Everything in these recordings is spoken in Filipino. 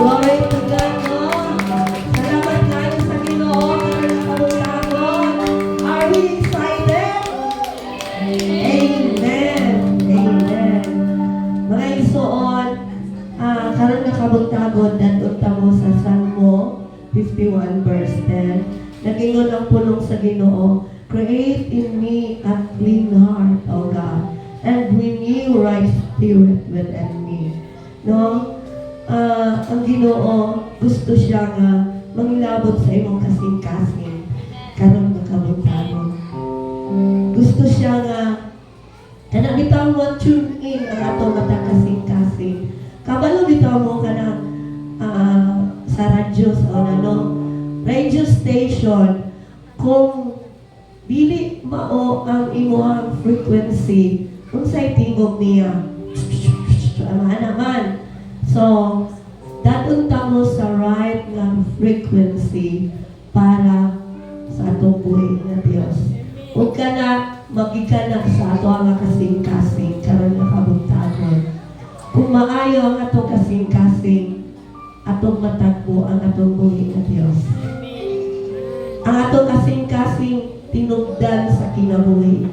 Glory to God, no? Salamat kayo sa Ginoo para nakabutagon. Are we excited? Amen. Amen. Mga isuon, karon nakabutagon dadto mo sa Salmo 51 verse 10. Nagingon ang pulong sa Ginoo, create in me a clean heart, O God, and renew right spirit within me. No? Ang Ginoo gusto siya nga manglabot sa imong kasing-kasing karon nakabutagon. Gusto siya nga kanang bitaw mo tune in ang atong mata kasing-kasing. Kabalo bitaw mo kanang sa radyo sa radio station kung dili mao ang imong frequency unsay tingog niya naman. So datun ta mo sa right nga frequency para sa atong buhay nga Dios. Ug kana magikanak sa ato nga kasing-kasing karon nga kabutagon. Kung maayo ang atong kasing-kasing, atong matagbo ang atong buhay nga Dios. Ang atong kasing-kasing tinugdan sa kinabuhi.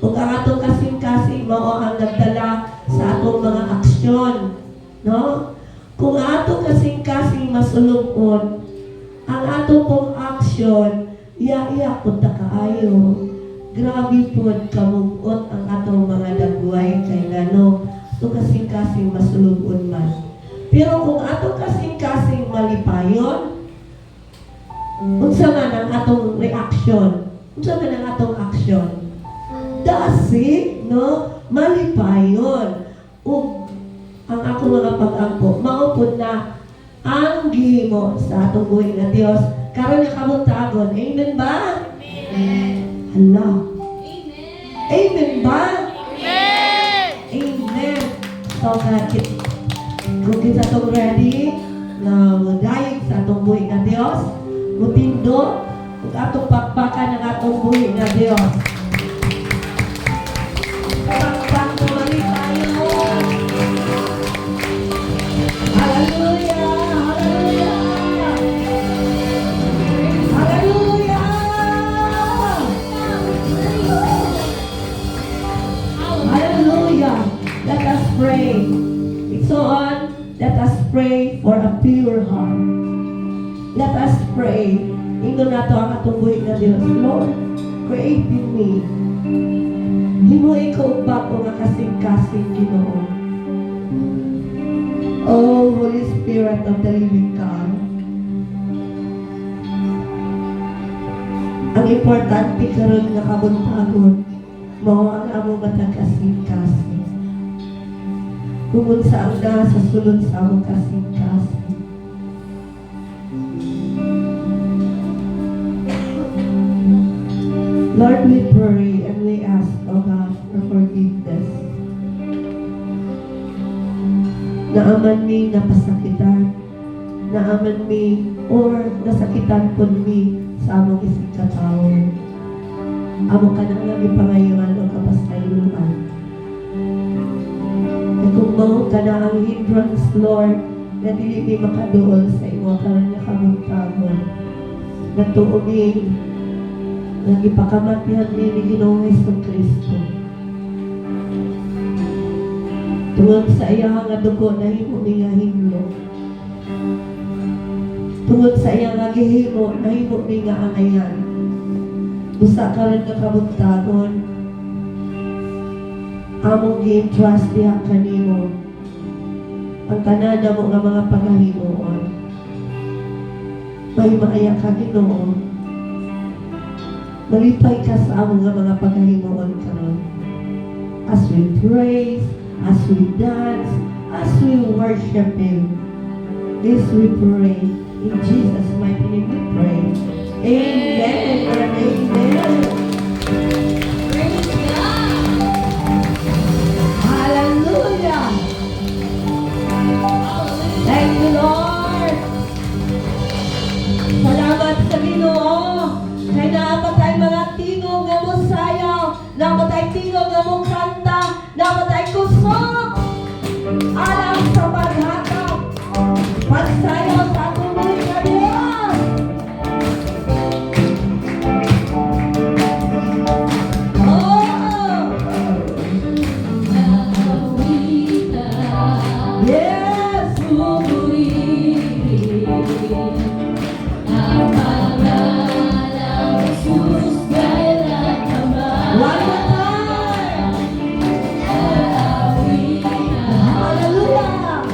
Ug ang atong kasing-kasing mao ang nagdala sa atong mga aksyon, no? Kung ang atong kasing-kasing masulubon, ang atong pong aksyon, iya pud ta kaayo. Grabe pud kamugot ang atong mga dagway kay ngano atong kasing-kasing masulubon man. Pero kung atong kasing-kasing malipayon, unsa man ang atong reaction? Unsa man ang atong action? Dasig, no? Malipayon. Ug ang akong mga pag-angko, maupod na ang gihimo sa atong buhay nga Dios. Karon nga kabutagon. Amen ba? Amen. Hala. Amen. Amen ba? Amen. Amen. So, kung kita itong ready na magayag sa atong buhay nga Dios, mutindo, kung atong pakpakan ng atong buhay nga Dios. Pakpak mo mali tayo. Hallelujah! Hallelujah! Hallelujah! Hallelujah! Let us pray. So on, let us pray for a pure heart. Let us pray. Ingon nato ang atong buhay nga Dios. Lord, create in me. Himuin ko ba ko nga kasing-kasing Ginoo. Oh, Holy Spirit of the living God. Ang importante karon nga kabuntagon, mao ang among matag kasing-kasing. Kung sa ang sa sulod sa among kasing-kasing. Lord, we pray and we ask, O God, for forgiveness. Naaman mi napasakitan, naaman mi or nasakitan po mi sa among isang katao. Amo ka nang nagipangayon o kapasayuan. At kung mao ka na ang hindrance, Lord, na dili mi makaduol sa imo karon nga kabuntagon. Natuumin, nagipakamatyan mi ni Ginoong Jesucristo. Tungod sa iya nga dugo na himo mi nga himlo. Tungod sa iya nga gihimo na himo mi nga angayan. Busa karon nga kabuntagon. Among gi-entrust diha kanimo ang tanan mo nga mga paghimuon. May maaya ka Ginoo. Malipay ka sa among nga mga paghimuon karon. As we praise, as we dance, as we worship Him. This we pray. In Jesus' mighty name we pray. Amen and amen. Praise God. Hallelujah. Thank you, Lord. Salamat sa Ginoo. Kaya naapa tayo mga tingog nga mo sayaw, naapa tayo tingog nga mo kanta, naapa tayo kusog. Alam sa paghatag. Magsayaw sa tuloy na Diyos. Oh! Yes! One more time! Hallelujah!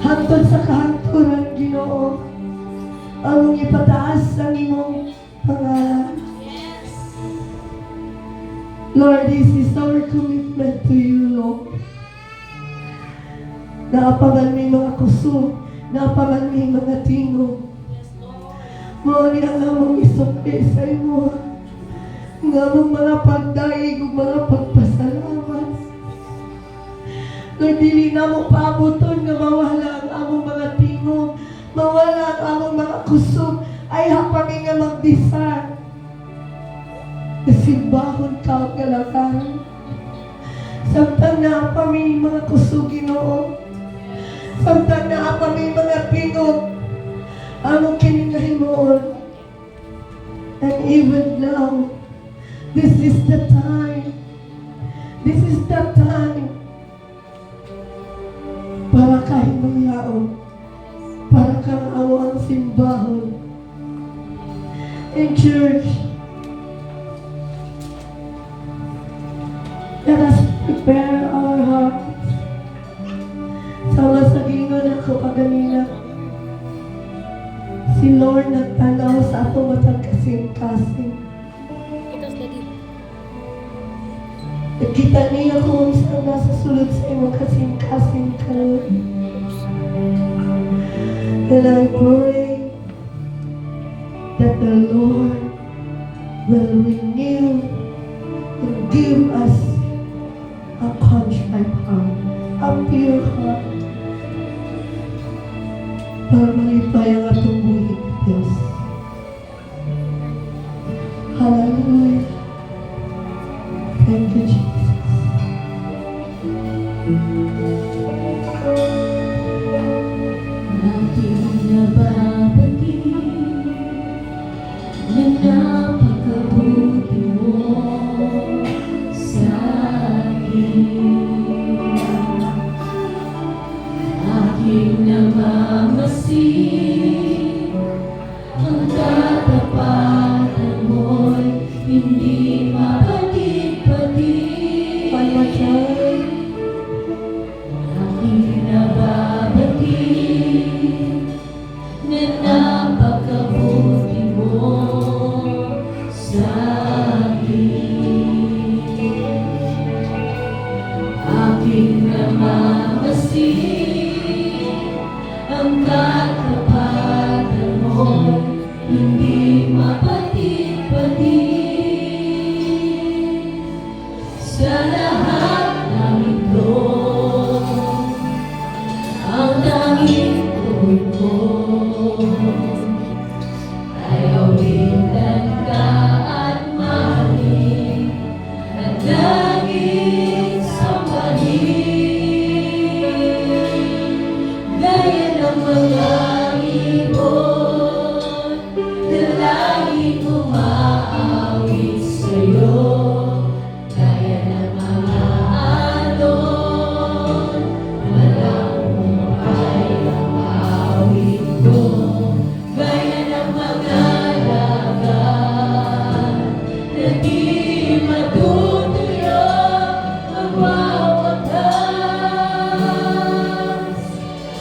hangtod sa kahangturan, Ginoo. Among ipataas ang imong pangalan. Lord, this is our commitment to you, Lord. Naapaman may mga kusog, naapaman may mga tingog. Mao ni ang among isukli sa imo. Ang among mga pagdaig ug mga pagpasalamat. Lord, dili na mo paaboton nga mawala ang among mga tingog, mawala ang among mga kusog, ay hapangin nga magdisar. Nasimbahon ka o kalakaran. Samtang na kami mga kusog, Ginoo. Samtang na kami mga tingog, among kininahimuon. And even now, this is the time. This is the time para kahinuyaon, para kang awang simbahon. In church, let us prepare our hearts. Sama sa gingon ako kaganina, si Lord nagtanaw sa ato matag kasing-kasing. Nakita niya kung saan nasa sulod sa imo kasing-kasing karon. And I pray that the Lord will renew and give us a contrite heart, a pure heart, para malipay ang atong buhay, Diyos. Hallelujah. Thank you, Jesus. Aking nababati na napakabuti mo sa akin. Aking namamasid ang katapatan mo'y hindi mapatid-patid. One more time. Aking nababati na napakabuti mo sa akin. Aking namamasid ang katapatan mo'y hindi mapatid-patid. Sa lahat ng ito, ang tanging tuwid ko ay awitan ka at mahalin at laging sambahin. Gaya ng mga ibon na laging umaawit sa'yo, gaya ng mga alon, walang ay ang awit ko. Gaya ng mga dagat na di matutuyong magwawakas.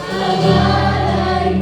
Ang alay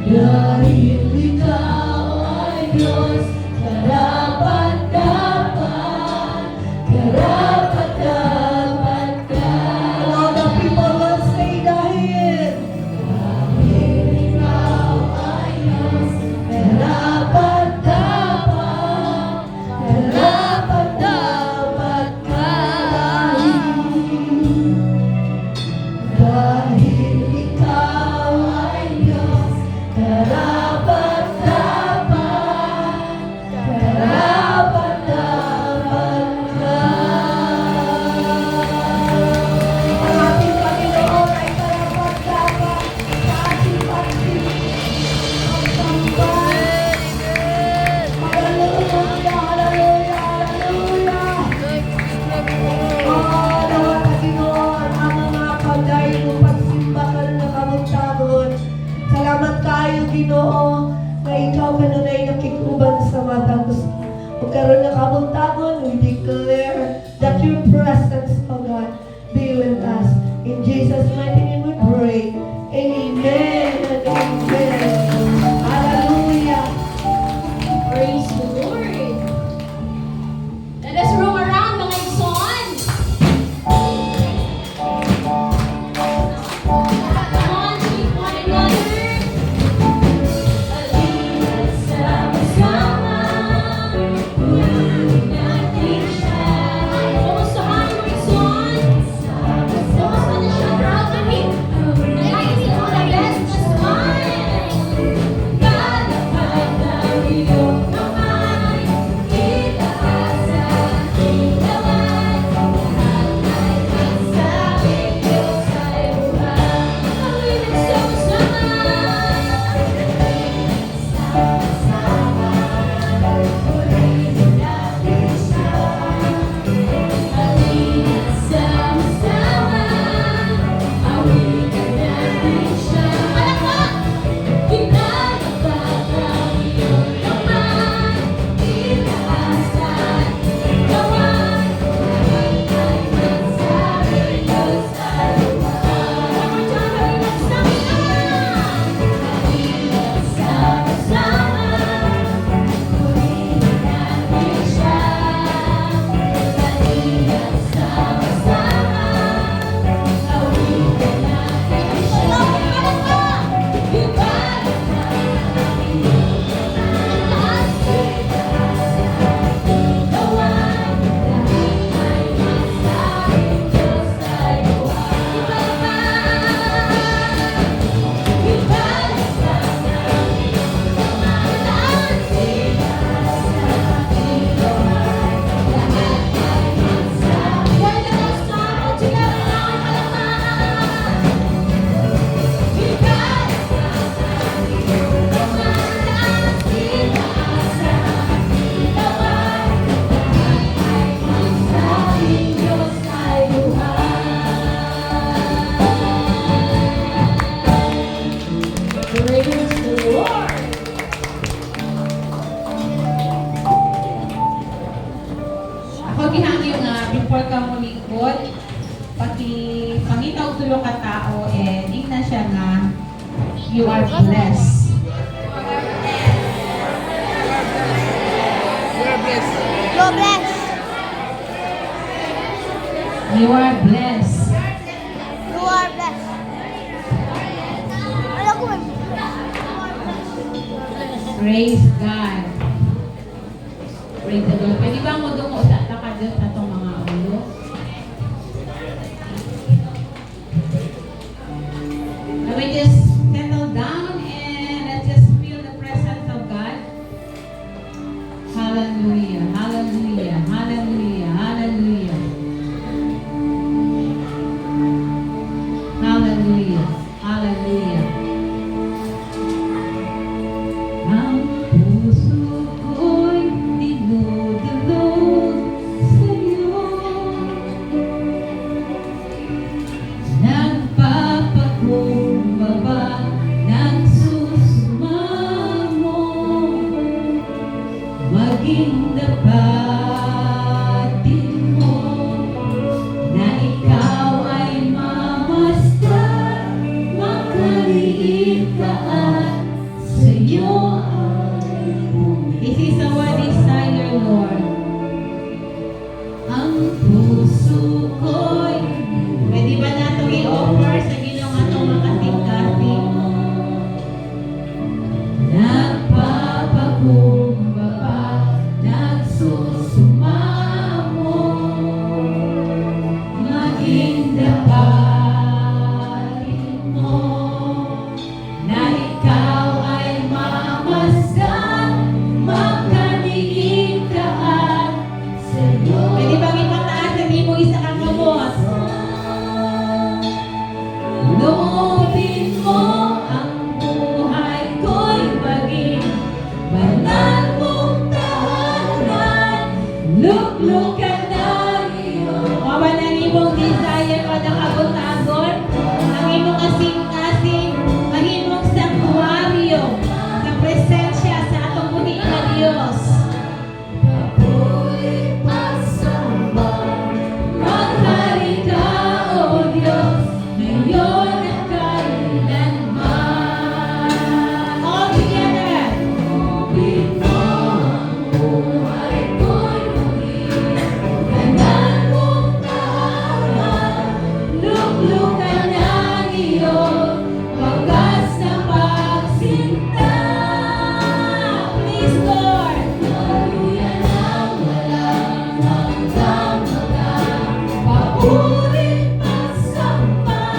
Dahil ikaw ay Diyos, karapat-dapat, karapat-dapat ka. And all the people will say dahil. Dahil ikaw ay Diyos, karapat-dapat, karapat-dapat ka. Dahil ikaw ay Diyos, karapat-dapat, karapat-dapat ka. Ang ating Panginoon ay karapat-dapat sa ating pagsamba. Hallelujah, hallelujah, hallelujah. Nawa Panginoon, ang mga pagdayo mo pagsimba ka na kamot-tamot. Salamat tayo, Ginoo, na ikaw kanunay nakikuban sa mata ko. Magkaroon na kamot-tamot, we declare that your presence, O God, be with us. In Jesus' mighty name we pray. Amen and amen. Hallelujah. Praise the Lord. Let us roam around, mga ison. Come on, greet one another. Halina sama-sama, purihin natin siya. Kumustahan, mga ison? Kumusta na siya? Proud to be. Nag-ayos ito the best na smile. Kalapat ng iyong kamay, itaas sa ilawan. Lahat ay magsabing Diyos ay buhay. Ako'y nagsama-sama, purihin natin siya. Halina sama-sama, awitin natin siya. Palakpak! Pinalapat ang iyong kamay, itaas sa ilawan. Lahat ay magsabing Diyos ay buhay. One more time, halina sama-sama, purihin natin siya. Halina sama-sama, awitin natin siya. Palakpak! Praise the Lord! Ako ginagi nga before ka mo lingkod, pati pangitaw tulo ka tao, ingnan siya nga, you are blessed. You're blessed. You are blessed. You are blessed. Alam ko eh. Praise God. Praise the Lord. Pwede ba mo doon sa takadot sa itong mga ulo? Let me just settle down and let's just feel the presence of God. Hallelujah, hallelujah, hallelujah, hallelujah. Hallelujah, hallelujah. Ang puso ko'y dinudulog sa'yo. Nagpapakumbaba You, this is our desire, Lord. Ang puso ko'y, pwede ba natong i-offer sa Ginoong atong makating-kating? Nagpapakumbaba, nagsusumamo, maging dapain mo, na ikaw ay mamasdan, makaniig ka at sa'yo. Pwede bang ipataas ang imo isa kang kamot? Loobin mo ang buhay ko'y maging banal mong tahanan, luklukan ng iyo. Mawa ng imong desire o ng agot-agot, ang imong asing-asing, ang imong sanktuaryo, sa presensya sa atong buhi na Diyos. Papuri pasamba, maghari ka, O Diyos, ngayon at kailanman. All together. Loobin mo ang buhay ko'y maging banal mong tahanan, luklukan ng iyong wagas na pagsinta. Please, Lord. Daluyan ang walang hanggang walang papuri pasamba,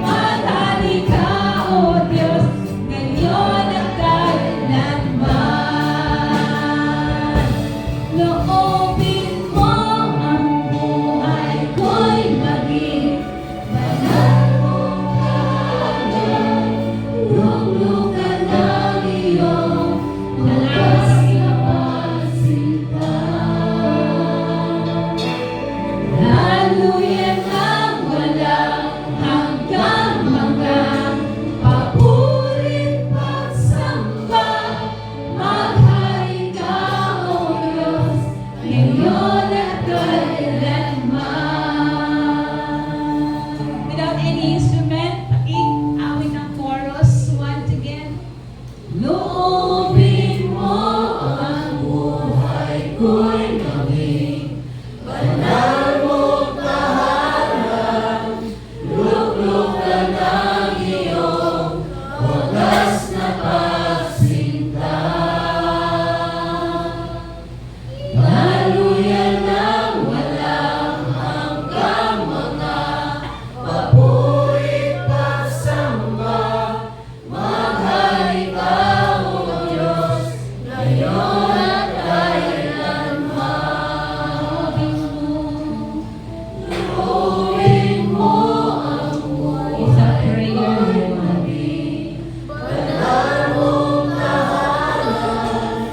maghari ka, O Diyos, ngayon at kailanman. Loobin mo ang buhay ko'y maging banal mong tahanan, luklukan ng iyong wagas na pagsinta. Daluyan ang walang hanggang mga papuri pagsamba, maghari ka, O Diyos, ngayon at kailanman. Without any instrument, pag-awit ng chorus once again. Loobin mo ang buhay ko'y maging banal mong tahanan, luklukan ng iyong wagas na pagsinta. Daluyan ng walang hanggang mga papuri pagsamba, maghari ka, O Diyos, ngayon at kailanman. Loobin mo ang buhay ko'y maging banal mong tahanan,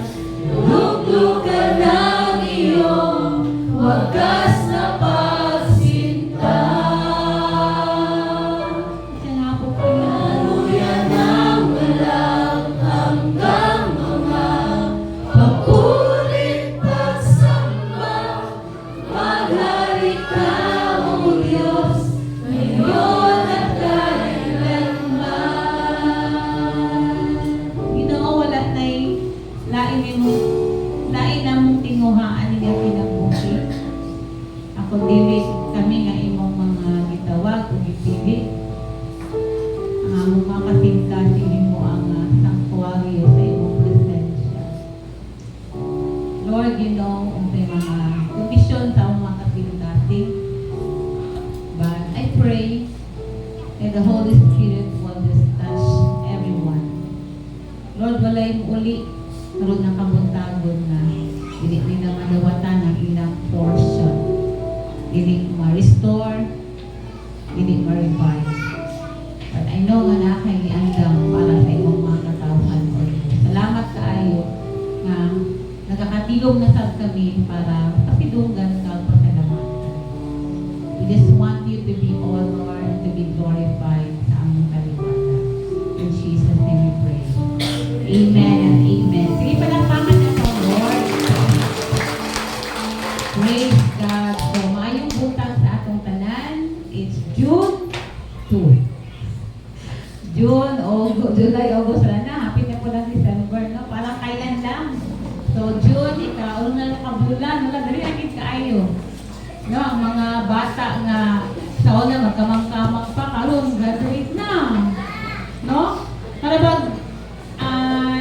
luklukan ng iyong wagas na pagsinta. Daluyan ng walang hanggang mga papuri pagsamba, maghari ka, O Diyos, ngayon at kailanman. Ginoo, wala na'y lain na mong tinguhaan niya pinabuti. Ako dili kami nga imong mga gitawag o gipili. Ang among mga kasing-kasing mo ang sanktuaryo sa imong presensya. Lord, you know ang mga komisyon sa among mga kasing-kasing. But I pray that the Holy Spirit will just touch everyone. Lord, walay mo uli karon ng kabuntagon na dili nila madawatan ang ilang portion. Dili ma-restore, dili ma-revive. But I know nga na kay giandam para sa imong mga katawhan. Salamat kaayo nga nagakatilom na sad kami para pasidunggan ka pasalamatan. We just want you to be honored, to be glorified sa among kaliwatan. In Jesus' name we pray. Amen and amen. Sige, palakpakan na po, Lord. Praise God. So, maayong butang sa atong tanan. It's June 2. July, August, wala na. Happy na po lang si Mao na magkamang-kamang pa karon graduate na. No? Para bang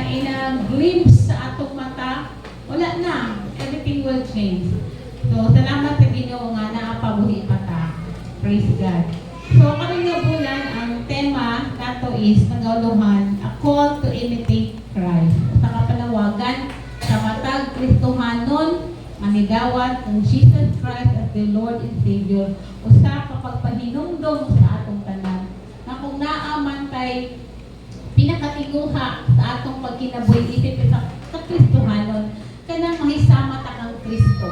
in a glimpse sa atong mata, wala na. Everything will change. So, salamat sa Ginoo nga naapabuhi pa ta. Praise God. So, karon nga bulan, ang tema nato is nagauluhan, a call to imitate Christ. Sa kapanawagan, sa matag Kristohanon, manigawad kung Jesus Christ as the Lord and Savior, usa ka pagpahinumdom sa atong tanan. Na kung naaman tay pinakatinguha sa atong pagkinabuhi isip sa Kristohanon, kanang mahisama ta kang Kristo.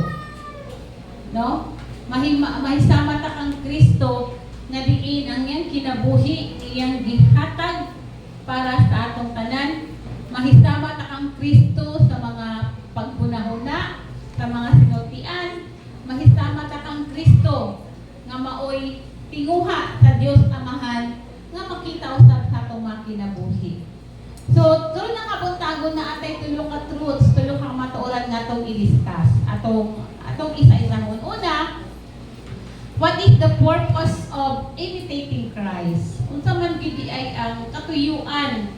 No? Mahisama ta kang Kristo nga diin ang iyang kinabuhi, iyang gihatag para sa atong tanan. Mahisama ta kang Kristo sa mga pagpunahuna, sa mga sinultian. Mahisama ta kang Kristo nga maoy tinguha sa Dios Amahan nga makita usab sa atong mga kinabuhi. So, karon na nga buntagon na atay tulo ka truths, tulo ka matuoran nga atong i-discuss. Atong isa-isahon. Una, what is the purpose of imitating Christ? Unsa man gid ay ang katuyuan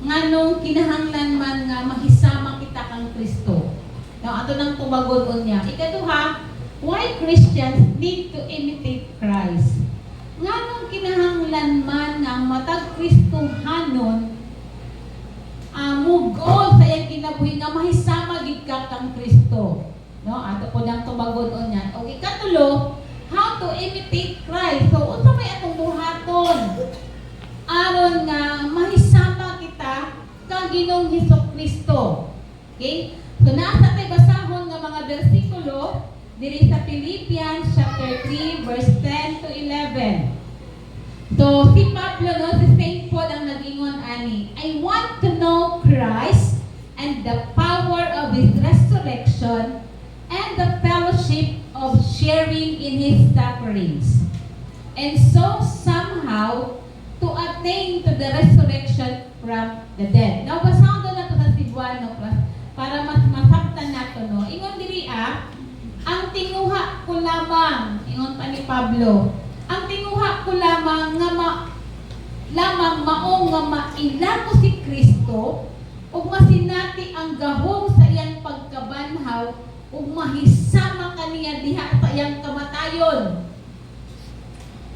nganong kinahanglan man nga mahisama kita kang Kristo. Now, ato nang tumagon niya. Ikaduha, why Christians need to imitate Christ? Nganong kinahanglan man nga matag Kristohanon mugol sa iyang kinabuhi nga mahisama gid ka kang Kristo. No, ato po nang tumagon niya. Okay, katulo, how to imitate Christ. So, unsa may atong buhaton aron nga mahisama kita kang Ginoong Hesukristo. Okay? So, nasa tayo basahon nga mga bersikulo diri sa Philippians chapter 3 verse 10 to 11. So, si Pablo, no, si Saint Paul ang nag-ingon ani, I want to know Christ and the power of His resurrection and the fellowship of sharing in His sufferings, and so somehow to attain to the resurrection from the dead. Now, basahon ko na ito sa Cebuano para mas masabtan nato, no? Ingon diri ang tinguha ko lamang, ingon pa ni Pablo, ang tinguha ko lamang nga maong nga mailako si Kristo ug masinati ang gahom sa iyang pagkabanhaw ug mahisama kaniya diha sa iyang kamatayon.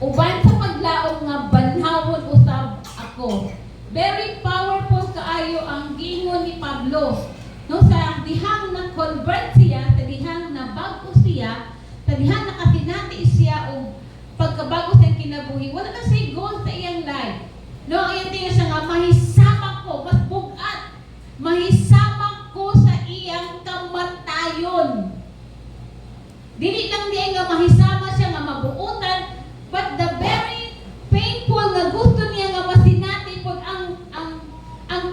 Uban sa paglaom nga banhawon usab ako. Very powerful kaayo ang gingon ni Pablo. No, sa dihang na-convert siya, sa dihang nabago siya, sa dihang nakasinati siya o pagkabago sa kinabuhi, wala na siya goal sa iyang life. No, ayan din siya nga, mahisama ko, mas bugat, mahisama ko sa iyang kamatayon. Dili lang niya nga mahisama siya nga mabuutan, but the very painful nga gusto niya nga masinati po ang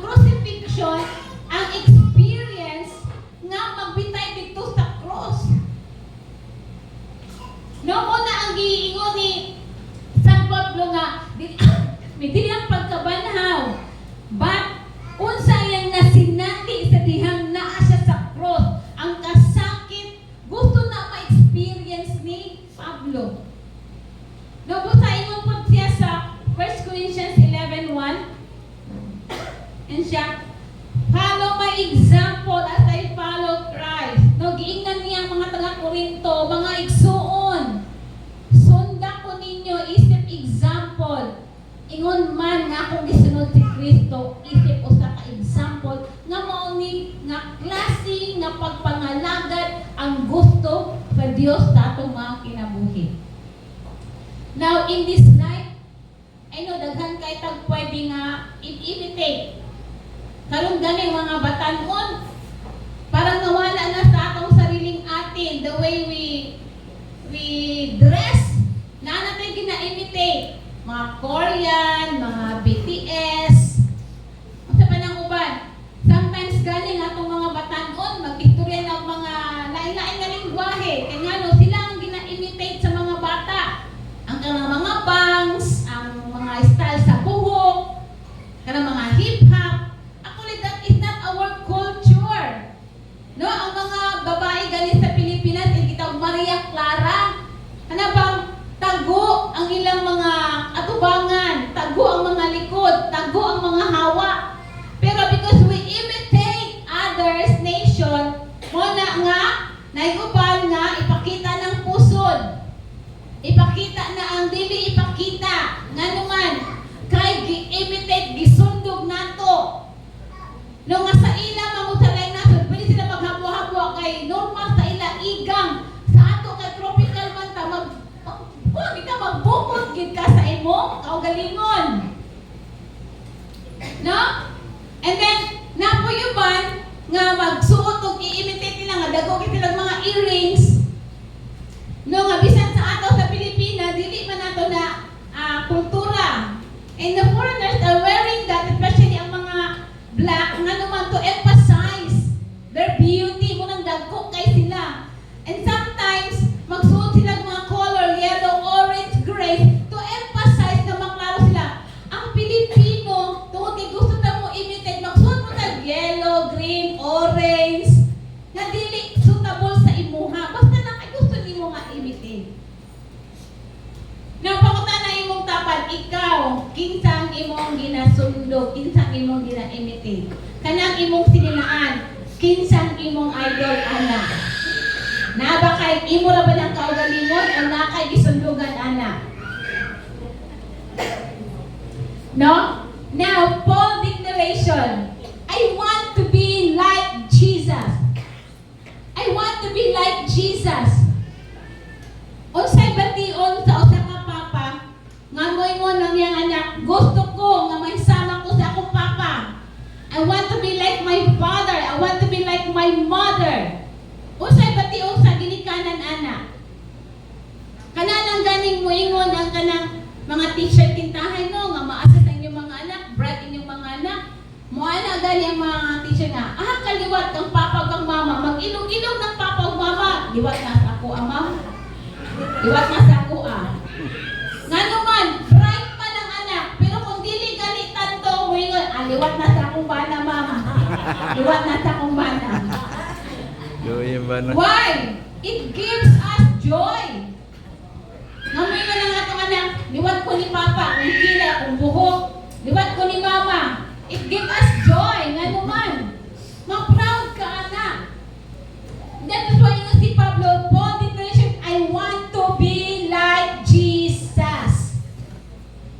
crucifixion, ang experience nga magbitay dito sa cross. No, una ang giingon ni San Pablo nga, dili ang pagkabanhaw, but unsa iyang nasinati sa dihang naa siya sa cross, ang kasakit, gusto na ma-experience ni Pablo. No, busa ingon po siya sa 1 Corinthians 11:1, and siya, follow my example as I follow Christ. No, giingnan niya ang mga taga-Korinto, mga igsuon. Sunda ko ninyo, isip example. Ingon man nga akong gisunod si Kristo, isip usa ka example nga mao ni nga klase nga pagpangalagad ang gusto sa Dios sa atong mga kinabuhi. Now, in this life, I know daghan kay tag pwede nga imitate. Karon gani mga batanon, parang nawala na sa atong sariling atin, the way we dress, na natin gina-imitate. Mga Korean, mga BTS, sa panang uban. Sometimes galing atong mga batanon, mag-istorya ng mga lain-lain na lingwahe. Kaya nga no, sila ang gina-imitate sa mga bata. Ang mga bangs, ang mga style sa buhok, kanang mga hip-hop. Actually, that is not our culture. No, ang mga babae galing sa Pilipinas, itawag Maria Clara. Ano bang tago ang ilang Naiguban nga ipakita ng pusod. Ipakita na ang dili ipakita. Nga naman, kay gi-imitate, gisundog nato. No nga sa ila mangutalay nato, pwede sila maghabo-habo kay normal sa ila igang. Sa ato kay tropical man ta, magbukod gid ka sa imo, kaugalingon. No? And then, napuyuban, nga magsuot og i-imitate nila nga dago kay silang mga earrings. No nga bisan sa ato sa Pilipinas dili man nato na kultura. And the foreigners are wearing that, especially ang mga black nga naman to emphasize their beauty mo nang dagko kay sila. And sometimes magsuot sila ng mga color yellow, orange, gray to emphasize na maklaro sila. Ang Pilipino tungod kay gusto ta mo imitate magsuot mo tag yellow, green, orange na dili suitable sa imuha. Basta lang kay gusto nimo nga imitate. Now, pangutan na imong tapat, ikaw, kinsang imong ginasundog, kinsang imong gina-imitate. Kanang imong sininaan, kinsang imong idol anak. Na ba kay imo ra ba lang kaugalingon o na kay gisundugan anak? No? Now, Paul declaration, I want to be like Jesus. I want to be like Jesus. Unsay bation sa usa ka papa nga moingon ang iyang anak, gusto ko nga maisama ko sa akong papa. I want to be like my father. I want to be like my mother. Unsay bation sa ginikanan anak? Kanang ganing moingon ang kanang mga teacher kintahay no nga maasa sa inyong mga anak, bright inyong mga anak. Moana gani ang mga teacher nga, kaliwat kang papa kang mama, mag-ilog-ilog ng papa ug mama. Liwat na sa ako ang mama. Liwat na sa ako nga naman, bright pa ng anak, pero kung dili gali tanto, moingon, liwat na sa akong bana mama. Liwat na sa akong bana. Why? It gives us joy. Ngamoy mo lang atong anak, liwat ko ni papa, kung kila, kung buhok, liwat ko ni mama. It gives us joy. Nga naman, ma-proud ka anak. That is why yung si Pablo, Paul declaration, I want to be like Jesus.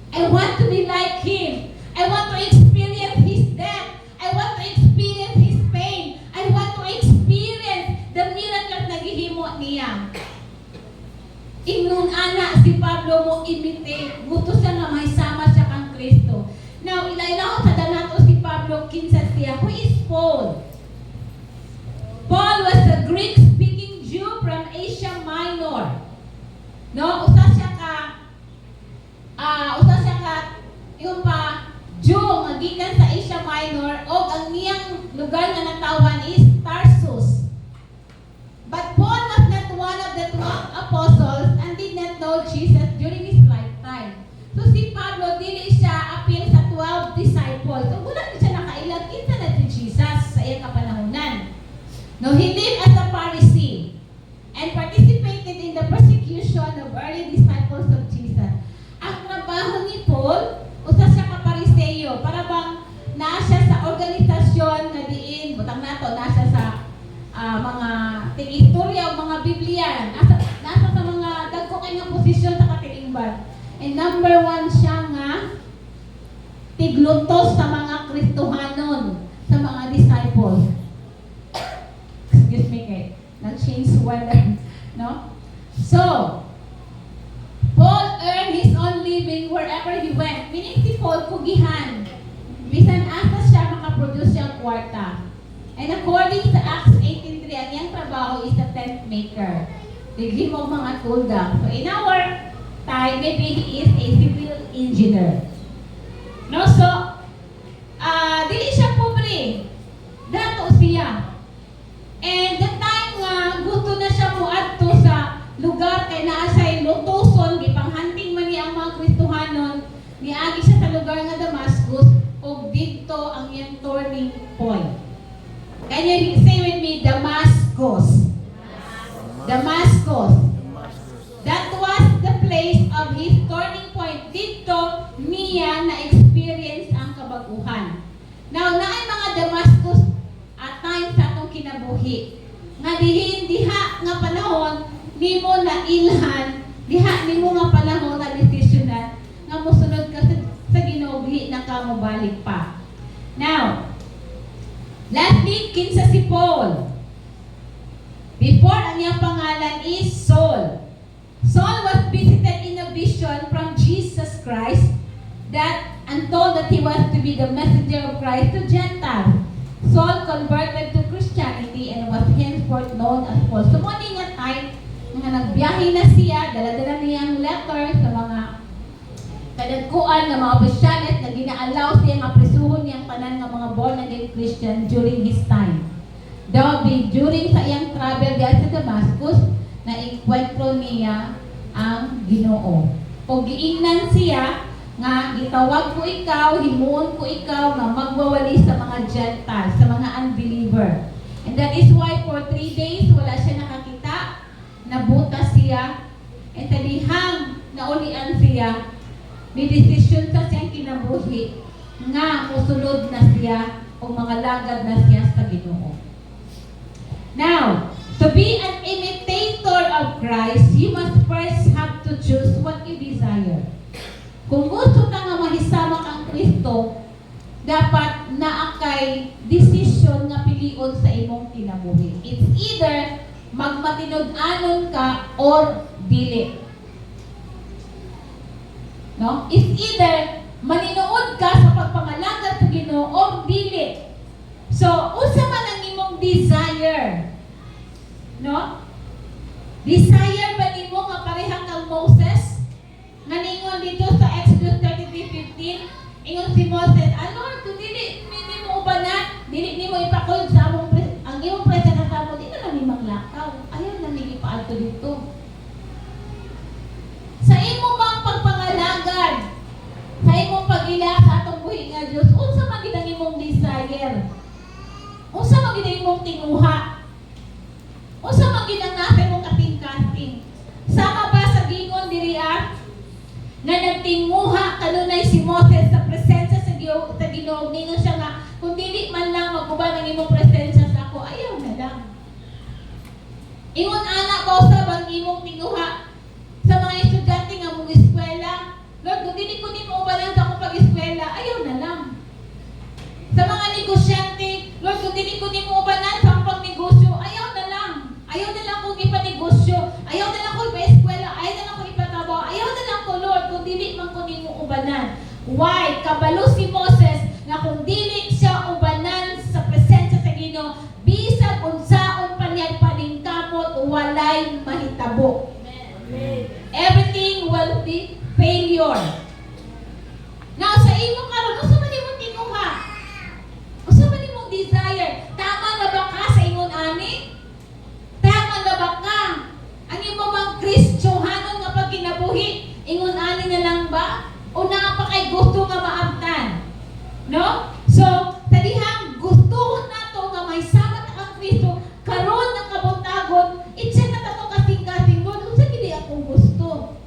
I want to be like Him. I want to experience His death. I want to experience His pain. I want to experience the miracles na gihimo niya. Ingon ana si Pablo mo imitate. Gusto siya nga may sama siya kang Kristo. Now, ilaw sa danato si Pablo kinsa siya. Who is Paul? Paul was a Greek-speaking Jew from Asia Minor. No, usa siya ka yung pa Jew nga gikan sa Asia Minor o ang niyang lugar nga natawhan is Tarsus. But Paul was not one of the 12 apostles and did not know Jesus during his lifetime. So si Pablo dili siya apil sa 12 disciples. So wala na siya nakailag kinsa na si Jesus sa iyang kapanahonan. No, he lived as a Pharisee and participated in the persecution of early disciples of Jesus. Ang trabaho ni Paul, usa siya ka Pariseo, para bang naa siya sa organisasyon nga diin, butang nato, naa siya sa mga tig-istorya o mga Biblia, nasa sa mga dagko kay nga posisyon sa katilingban. And number 1 siya nga tiglutos sa mga Kristohanon, sa mga disciples. Excuse me, kay nag-change weather, no? So, Paul earned his own living wherever he went. Meaning si Paul kugihan. Bisan asa siya makaproduce siyang kwarta. And according to Acts 18:3, ang iyang trabaho is a tent maker. Tigli mo mga tulda. So in our time, maybe he is a civil engineer. No, so, dili siya pobre. Dato siya. And the time nga gusto na siya muadto sa lugar kay naa siya lutuson, gipanghanting man niya ang mga Kristohanon, niagi siya sa lugar nga Damascus, ug didto ang iyang turning point. Can you say with me, Damascus? Damascus. That was the place of his turning point. Dito niya na-experience ang kabaguhan. Now, naay mga Damascus at times sa atong kinabuhi. nga diha nga panahon nimo na ilhan, diha nimo nga panahon na desisyonan nga mosunod ka sa Ginoo bihi na ka mo balik pa. Now, lastly, kinsa si Paul. Before, ang iyang pangalan is Saul. Saul was visited in a vision from Jesus Christ that and told that he was to be the messenger of Christ to Gentiles. Saul converted to Christianity and was henceforth known as Paul. So, muna nga time, nga nagbiyahe na siya, dala-dala niya ang letter sa mga kadagkuan ng mga opisyalet na gina-allow siya nga prisuhon niyang tanan ng mga born-again Christian during his time. During sa iyang travel diyan sa Damascus, na enkwentro niya ang Ginoo. O giingnan siya nga gitawag ko ikaw, himuon ko ikaw nga magwawali sa mga Gentiles, sa mga unbeliever. And that is why for 3 days wala siya nakakita, nabuta siya, at talihang naulian siya, may desisyon sa siyang kinabuhi nga musunod na siya o mga lagad na siya sa Ginoo. Now, to be an imitator of Christ, you must first have to choose what you desire. Kung gusto ka nga mahisamak ang Kristo, dapat naakay desisyon nga pilion sa imong kinabuhi. It's either magmatinud-anon ka or dili. No? It's either maninuod ka sa pagpangalangad sa Ginoo or dili. So, usa man ang imong desire. No? Desire ba nimo nga pareha kang Moses? Nga ningon dito sa Exodus 33:15, ingon si Moses, Lord, kung dili nimo ubanan, dili nimo ipakul sa among ang imong presensya sa amo, di na lang nimang lakaw. Ayaw na nigi paadto dito. Sa imo bang pagpangalagad, sa imong pag-ila sa atong buhi nga Dios, unsa man gid ang imong desire? Unsa man gid ang imong tinguha? Unsa man gid ang nasa imong kating-kating? Sama ba sa gingon diri nga nagtinguha kanunay si Moses sa presensya sa Ginoo, ningon siya nga kung dili man lang maguban ang imong presensya sa ako, ayaw na lang. Ingon ana ko sa bang imong tinguha sa mga estudyante nga mong eskwela, Lord, kung dili ko nimo ubanan sa akong pag-eskwela, ayaw na lang. Sa mga negosyante, Lord, kung dili ko nimo ubanan sa akong pagnegosyo, ayaw na lang. Ayaw na lang kong ipanegosyo, ayaw na lang kong ipa-eskwela, ayaw na lang kong ipatabaw, ayaw na lang ko, Lord, kung dili man ko nimo ubanan. Why? Kabalo si Moses nga kung dili siya ubanan sa presensya sa Ginoo, bisag unsaon pa niya paningkamot, walay mahitabo. Everything will be failure. Now, sa imong karon, usa man imong tinguha? Usa man imong desire? Tama na ba ka sa ingon ani? Tama na ba ka? Ang imong mga Kristiyanon nga pagkinabuhi, ingon ani na lang ba? O na pa kay gusto nga maabtan? No? So, talihang gusto nato nga may sabat ang Kristo karon ng kabuntagon, itse na tato kasing-kasing Lord, unsa gid akong gusto?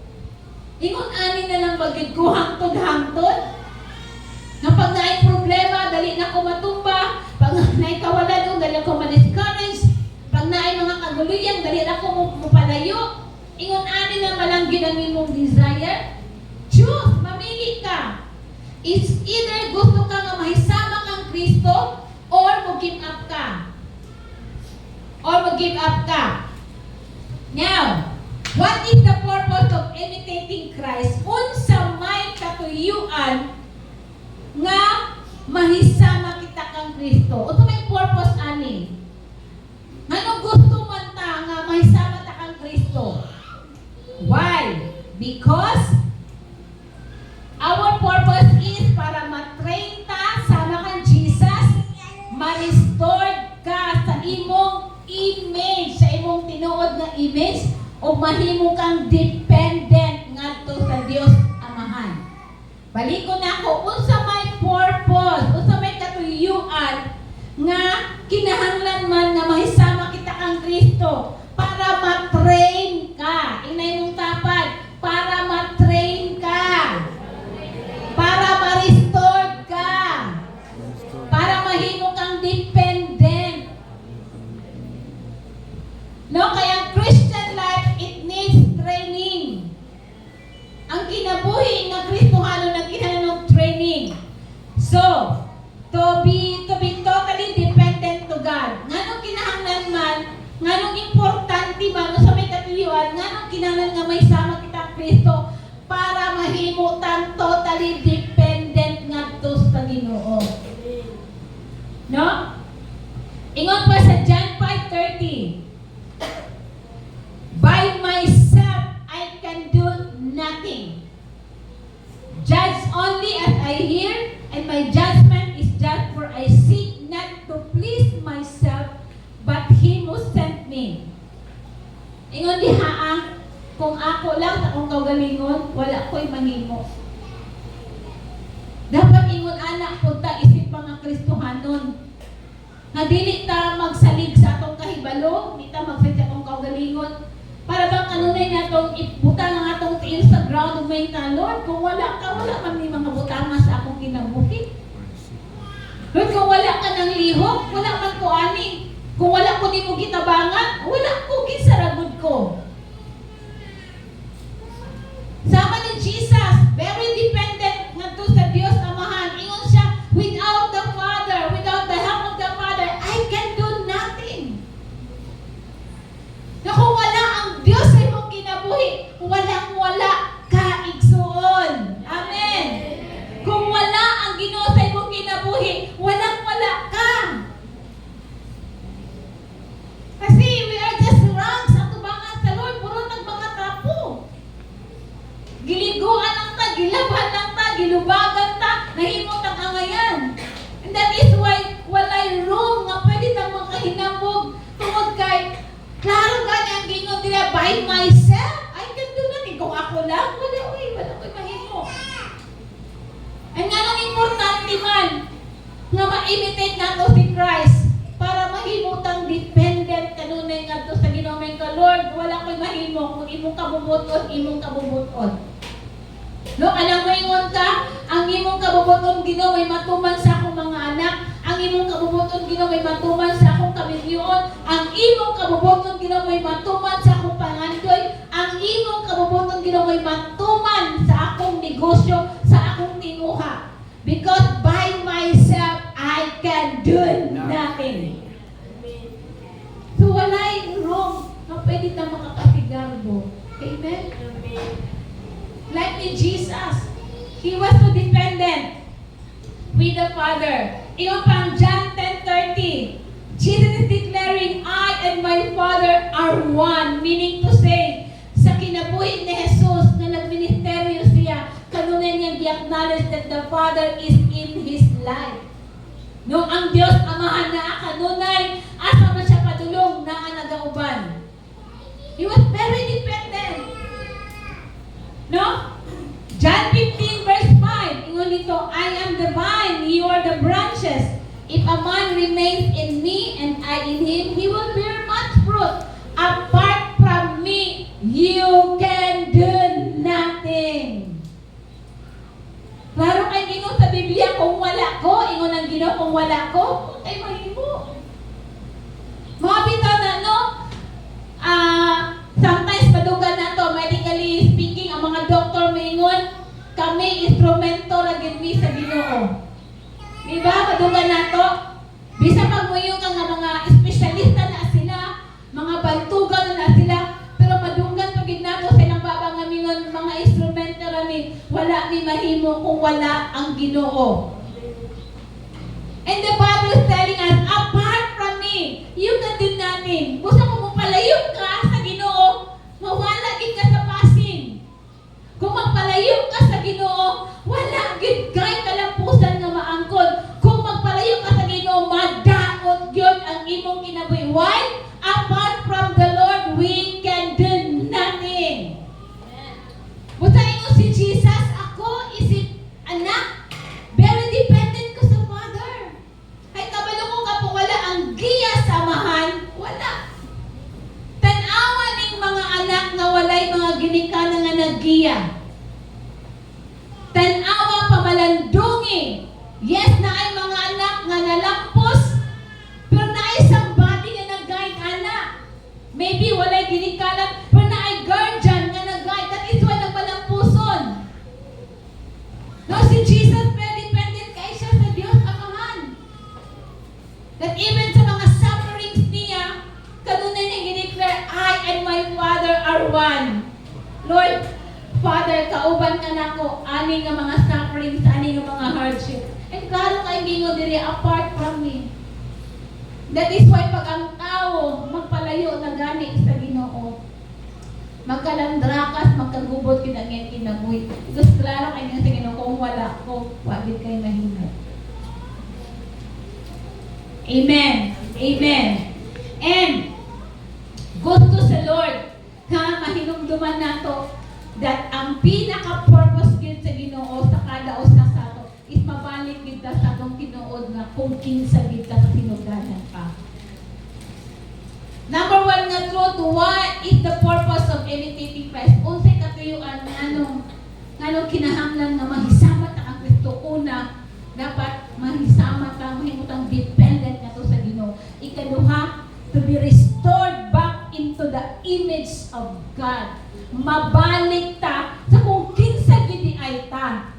Ingon ani na lang bagid ko hangtod-hangtod? Nga pag naay problema, dali na ko matumba, pag naay kawalan, dali ako ma-discourage, pag naay mga kaguluyan, dali na ko mupalayo. Ingon ani na malang gid ang imong desire. Choose, mamili ka. It's either gusto ka nga mahisama kang Kristo or mag-give up ka. Now, what is the purpose of imitating Christ? Unsa may katuyuan nga mahisama kita kang Kristo. Unsa may purpose ani? Ano gusto man ta nga mahisama ta kang Kristo? Why? Because our purpose is para ma-train ta sama kang Jesus, ma-restore ka sa imong image, sa imong tinuod nga image, o mahimo kang dependent ngadto sa Dios Amahan. Baliko na ako, unsa may purpose, unsa may katuyuan nga kinahanglan man nga mahisama kita kang Kristo para ma-train ka. Inay mong tapad, para ma-train ka. Para ma-restore ka. Para mahimo kang dependent. may sama kita Kristo para mahimutan totally dependent ngadto sa Ginoo. No? Ingon pa sa John 5:30. By myself I can do nothing. Judge only as I hear, and my judgment is just, for I seek not to please myself, but Him who sent me. Ingon diha, kung ako lang sa akong kaugalingon, wala ko'y mahimo. Dapat ingon anak punta isip mga Kristohanon. Nga dili ta magsalig sa atong kahibalo, di ta magsalig sa atong kaugalingon. Para bang kanunay natong ibuta ng atong tiil sa ground of may Lord, kung wala ka, wala man may mga butanga sa akong kinabuhi. Lord, kung wala ka ng lihok, wala man ko ani. Kung wala ko di mo gitabangan, wala ko gisaragod ko. Sama ni Jesus, very dependent ngadto sa Dios Amahan. Ingon siya, without the Father, without the help of the Father, I can do nothing. Na kung wala ang Diyos sa imong kinabuhi, walang-wala ka igsuon. Amen. Kung wala ang Ginoo sa imong kinabuhi, walang-wala ka. Kasi we are just ranks sa tubangan sa Lord, puro nang mga tapo. Giliguan ang ta, gilabhan ang ta, gilubagan ta, nahimot ang angayan. And that is why walay room nga pwede tang makahinabog tungod kay klaro gani ang gingon nila, by myself, I can do nothing. Kung ako lang, wala ko'y mahimo. Ang nga nang importante man, nga ma-imitate nato si Christ, para mahimutang dependent kanunay nga to sa Ginoo ka, Lord, wala ko'y mahimo, kung imong kabubuton. No, alam mo ingon ka, ang imong kabubuton Ginoo may matuman sa akong mga anak, ang imong kabubuton Ginoo may matuman sa akong kamilyon, ang imong kabubuton Ginoo may matuman sa akong pangandoy, ang imong kabubuton Ginoo may matuman sa akong negosyo, sa akong tinguha. Because by myself I can do nothing. So walay wrong na pwede na makapatigarbo. Amen? Like in Jesus, He was so dependent with the Father. Ingon pang John 10:30, Jesus is declaring, I and my Father are one. Meaning to say, sa kinabuhi ni Jesus na nagministeryo siya, kanunay niyang i-acknowledge that the Father is in His life. No, ang Diyos Amahan na kanunay, asa man siya padulong na ang nagauban. He was very dependent. No? John 15 verse 5, ingon dito, I am the vine, you are the branches. If a man remains in me and I in him, he will bear much fruit. Apart from me, you can do nothing. Klaro kay Ginoo sa Biblia, kung wala ko, ingon ang Ginoo, kung wala ko, ay mahimo. Mga bitaw na, no? Sometimes padugan na to, medically speaking, ang mga doktor maingon, kami instrumento na gid sa Ginoo. Diba? Padugan na to. Bisa magmuyo ka nga mga espesyalista na sila, mga bantugan na sila, pero madunggan pagid nato silang baba nga mingon, mga instrumento rami, wala mi mahimo kung wala ang Ginoo. And the Bible is telling us, apart from me, you can do nothing. Gusto mo magpalayo ka sa Ginoo, mawala gid ka sa pasin. Kung magpalayo ka sa Ginoo, wala gid kay kalampusan nga maangkon. Kung magpalayo ka sa Ginoo, madaot gyud ang imong kinabuhi. Why? Apart from the Lord, we can do nothing. Buta ingon si Jesus, ako isip anak, very dependent ko sa Father. Ay kabalo ko ka po wala ang giya sa Amahan, wala. Tan-awa ning mga anak nga walay mga ginikanan nga naggiya. Tan-awa pamalandungi. Yes, na ay mga anak nga nalampos, pero na ay somebody nga nag-guide anak. Maybe walay ginikanan, pero na ay guardian nga nag-guide. That is why nagpalampuson. No, si Jesus very dependent kay siya sa Diyos Amahan. That even sa mga sufferings niya, kanunay niya gineclare, I and my Father are one. Lord, Father, kauban ka na ko, ani nga mga sufferings, ani nga mga hardship. And klaro kay gingon diri apart from me. That is why pag ang tao magpalayo na gani sa Ginoo, magkalandrakas, magkagubot kinangyan kinabuhi. Because klaro kay nga sa Ginoo kung wala ko, wagid kay mahimo. Amen. Amen. And gusto sa Lord nga mahinumduman nato that ang pinaka-purpose gid sa Ginoo sa kada usa sa ato is mabalik gid ta sa atong tinuod nga kung kinsa gid ta sa tinugdanan pa. Number one nga truth, what is the purpose of imitating Christ? Unsay katuyuan nganong kinahanglan nga mahisamat ang Kristo. Una, dapat mahisamat ka, mahimutang dependent na to sa Ginoo. Ikaduha, to be restored back into the image of God. Mabalik ta sa kung kinsa gid ay ta.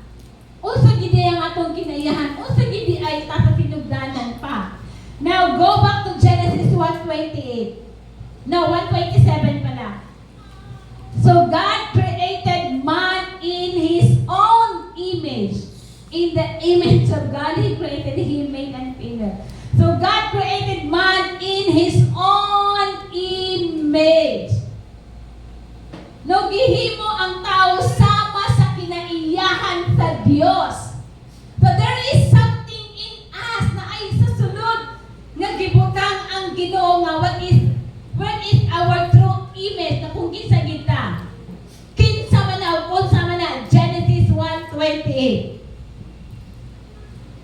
Unsa gid ang atong kinayahan, unsa gid ay ta sa tinugdanan pa. Now go back to Genesis 1:28. No, 1:27 pala. So God created man in His own image. In the image of God, He created him, male and female. So God created man in His own image. No, gihimo ang tao sama sa kinaiyahan sa Dios. But there is something in us na ay sasunod nga gibutang ang Ginoo nga what is our true image na kung kinsa kita. Kinsa man na o unsa man na Genesis 1:28.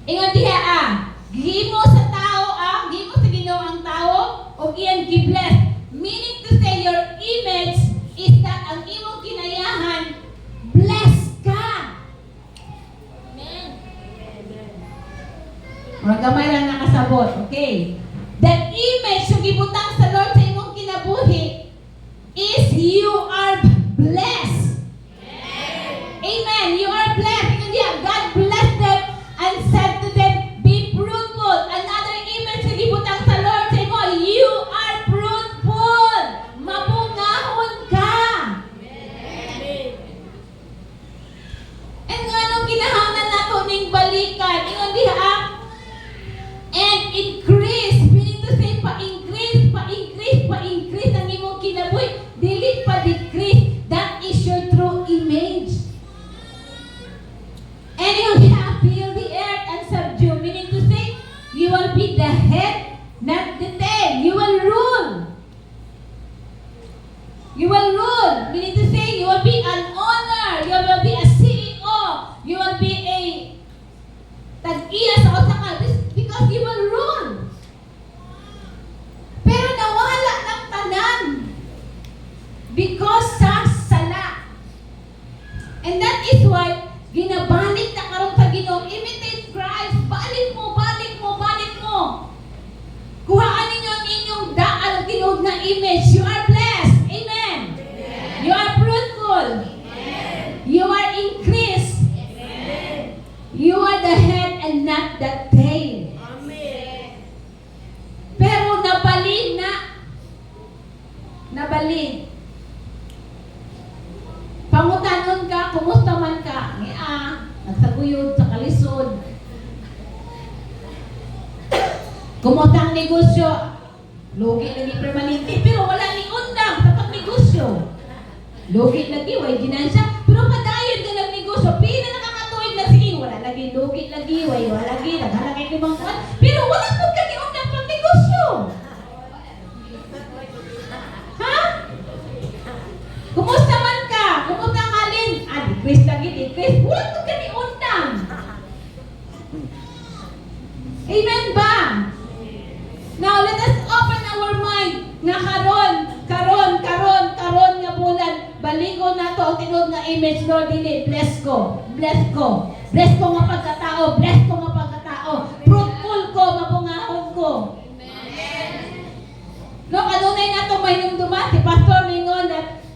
Ingon diha gihimo sa tao gihimo sa Ginoo ang tao o iyang gibless. Meaning to say your image is that ang imong kinayahan blessed ka. Amen. Murag gamay lang nakasabot, okay? That image yung gibutang sa Lord sa imong kinabuhi is you are blessed. Amen. You are blessed. Ingon diha, God blessed them and said to them, be fruitful. Another image na gibutang sa Lord sa imo, you are fruitful. Mabungahon ka. And nga nung kinahanglan nato ning balikan, ingon diha, and increase, meaning to say, pa-increase ang imong kinabuhi, dili pa decrease. That is your true image. And you have fill the earth and subdue, meaning to say, you will be the head, not the tail. You will rule. You will rule, meaning to say, you will be an owner. You will be a CEO. You will be a tag-iya sa usakan because you will rule. Pero nawala ng tanan because sa sala. And that is why ginabalik na karon sa Ginoo, imitate Christ. Balik mo. Kuhaan ninyo ang inyong daan ang tinuod na image. You are blessed. Amen. You are fruitful. You are increased. You are the head and not the tail. Pero nabali. Pangutanon ka, kumusta man ka? Nagsaguyod sa kalisod. Kumusta ang negosyo? Lugi lagi permanente, pero wala ni undang sa pagnegosyo. Lugi lagi, way ginansya, pero padayon ka ng negosyo. Pila nakakatuig na sige, wala lagi, lugi lagi, way wala lagi, naghalagay ni mga kuwan, pero wala po ka ni undang pang negosyo. Ha? Kumusta man ka? Kumusta ang alin? Decrease lagi, decrease. Wala po ka ni undang. Amen ba? Now, let us open our mind nga karon nga bulan, baligo na to ang tinuod nga image, Lord, dili, bless ko nga pagkatao, fruitful ko, mabungahon ko. No, kanunay na to may numduman, si Pastor mingon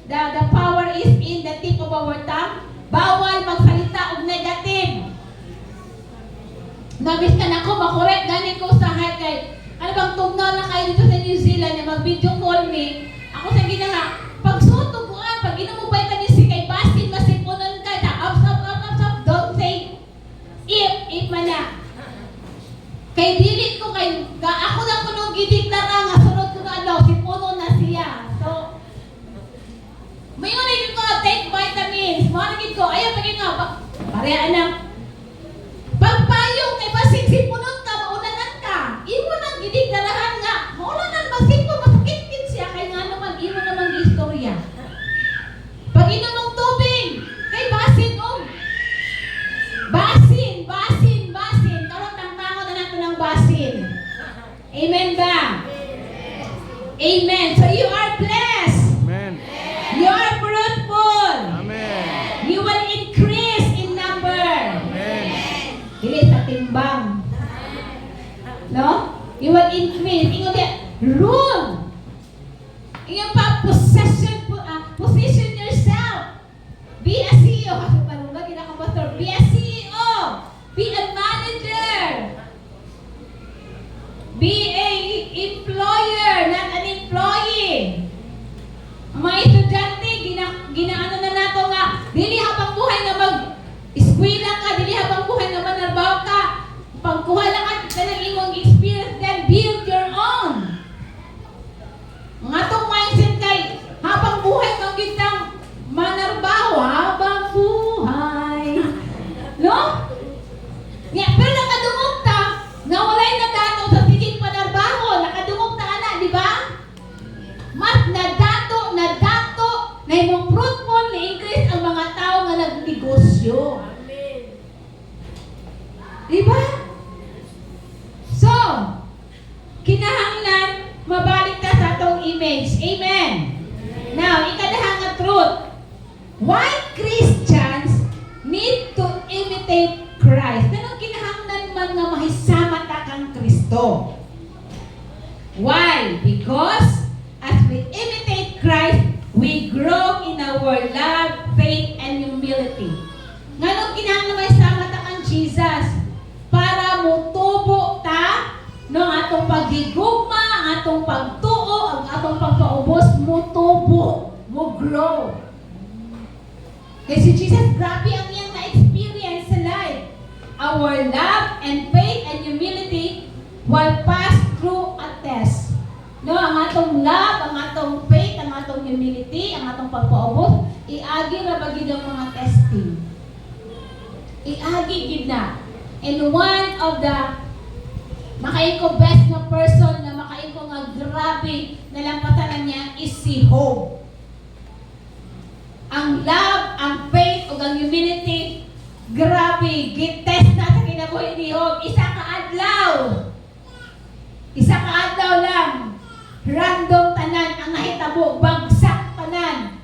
that the power is in the tip of our tongue. Bawal magsalita og negative. Nabis ka na ko, makorek gani ko sa heart kay ano bang tugnaw na kayo dito sa New Zealand na mag-video call me. Ako sa ginaha, pag sutuguan, pag inumubay ka ni si nga, parehaan na. Pagpayong kay basig sipunod ka, maunanan ka. Imo nang gidigdarahan nga. Maunanan basig ko, masakit siya. Kaya nga naman, imo naman istorya. Pag inom ng tubig, kay basin basin. Karoon ng tango na nato ng basin. Amen ba? Amen. So you are blessed. Amen. You are fruitful. Amen. You will increase in number. Amen. Dili sa timbang. No? You will increase. Ingon dia, rule. Ingon pa, position yourself. Be a CEO. Kasi parang lagi na pastor. Be a CEO. Be a manager. Be a employer, not an employee. Ang mga estudyante, ginaano na nato nga, dili habang buhay nga mag-eskwela ka, dili habang buhay nga manarbaho ka, pagkuha lang ka ng imong experience, then build your own. Nga tong mindset kay, habang buhay kang kitang manarbaho, habang buhay. No? Nga, pero nakadungog ta, nga walay nadato sa siging panarbaho, nakadungog ta ana, di ba? Mas nadato, na imong fruitful, na-increase ang mga tao nga nagnegosyo. Di ba? So, kinahanglan, mabalik ta sa atong image. Amen. Now, ikadahang nga truth. Why Christians need to imitate Christ? Ganun kinahanglan man nga mahisama ta kang Kristo. Why? Because as we imitate Christ, we grow in our love, faith, and humility. Ganun kinahanglan mahisama ta kang Jesus para mutubo ta no atong paghigugma, ang atong pagtuo, ang atong pagpaubos, mutubo, mo grow. Kasi Jesus, grabe ang iyang na-experience sa life. Our love and faith and humility will pass through a test. No, ang atong love, ang atong faith, ang atong humility, ang atong pagpaubos, iagi ra ba gid ang mga testing. Iagi gid na. And one of the makaiko best na person na makaiko nga grabe nalampatanan niya is si Job. Ang love, ang faith, o ang humility, grabe, gitest na sa kinabuhi ni Job. Isa ka adlaw lang. Random tanan ang nahitabo, bagsak tanan.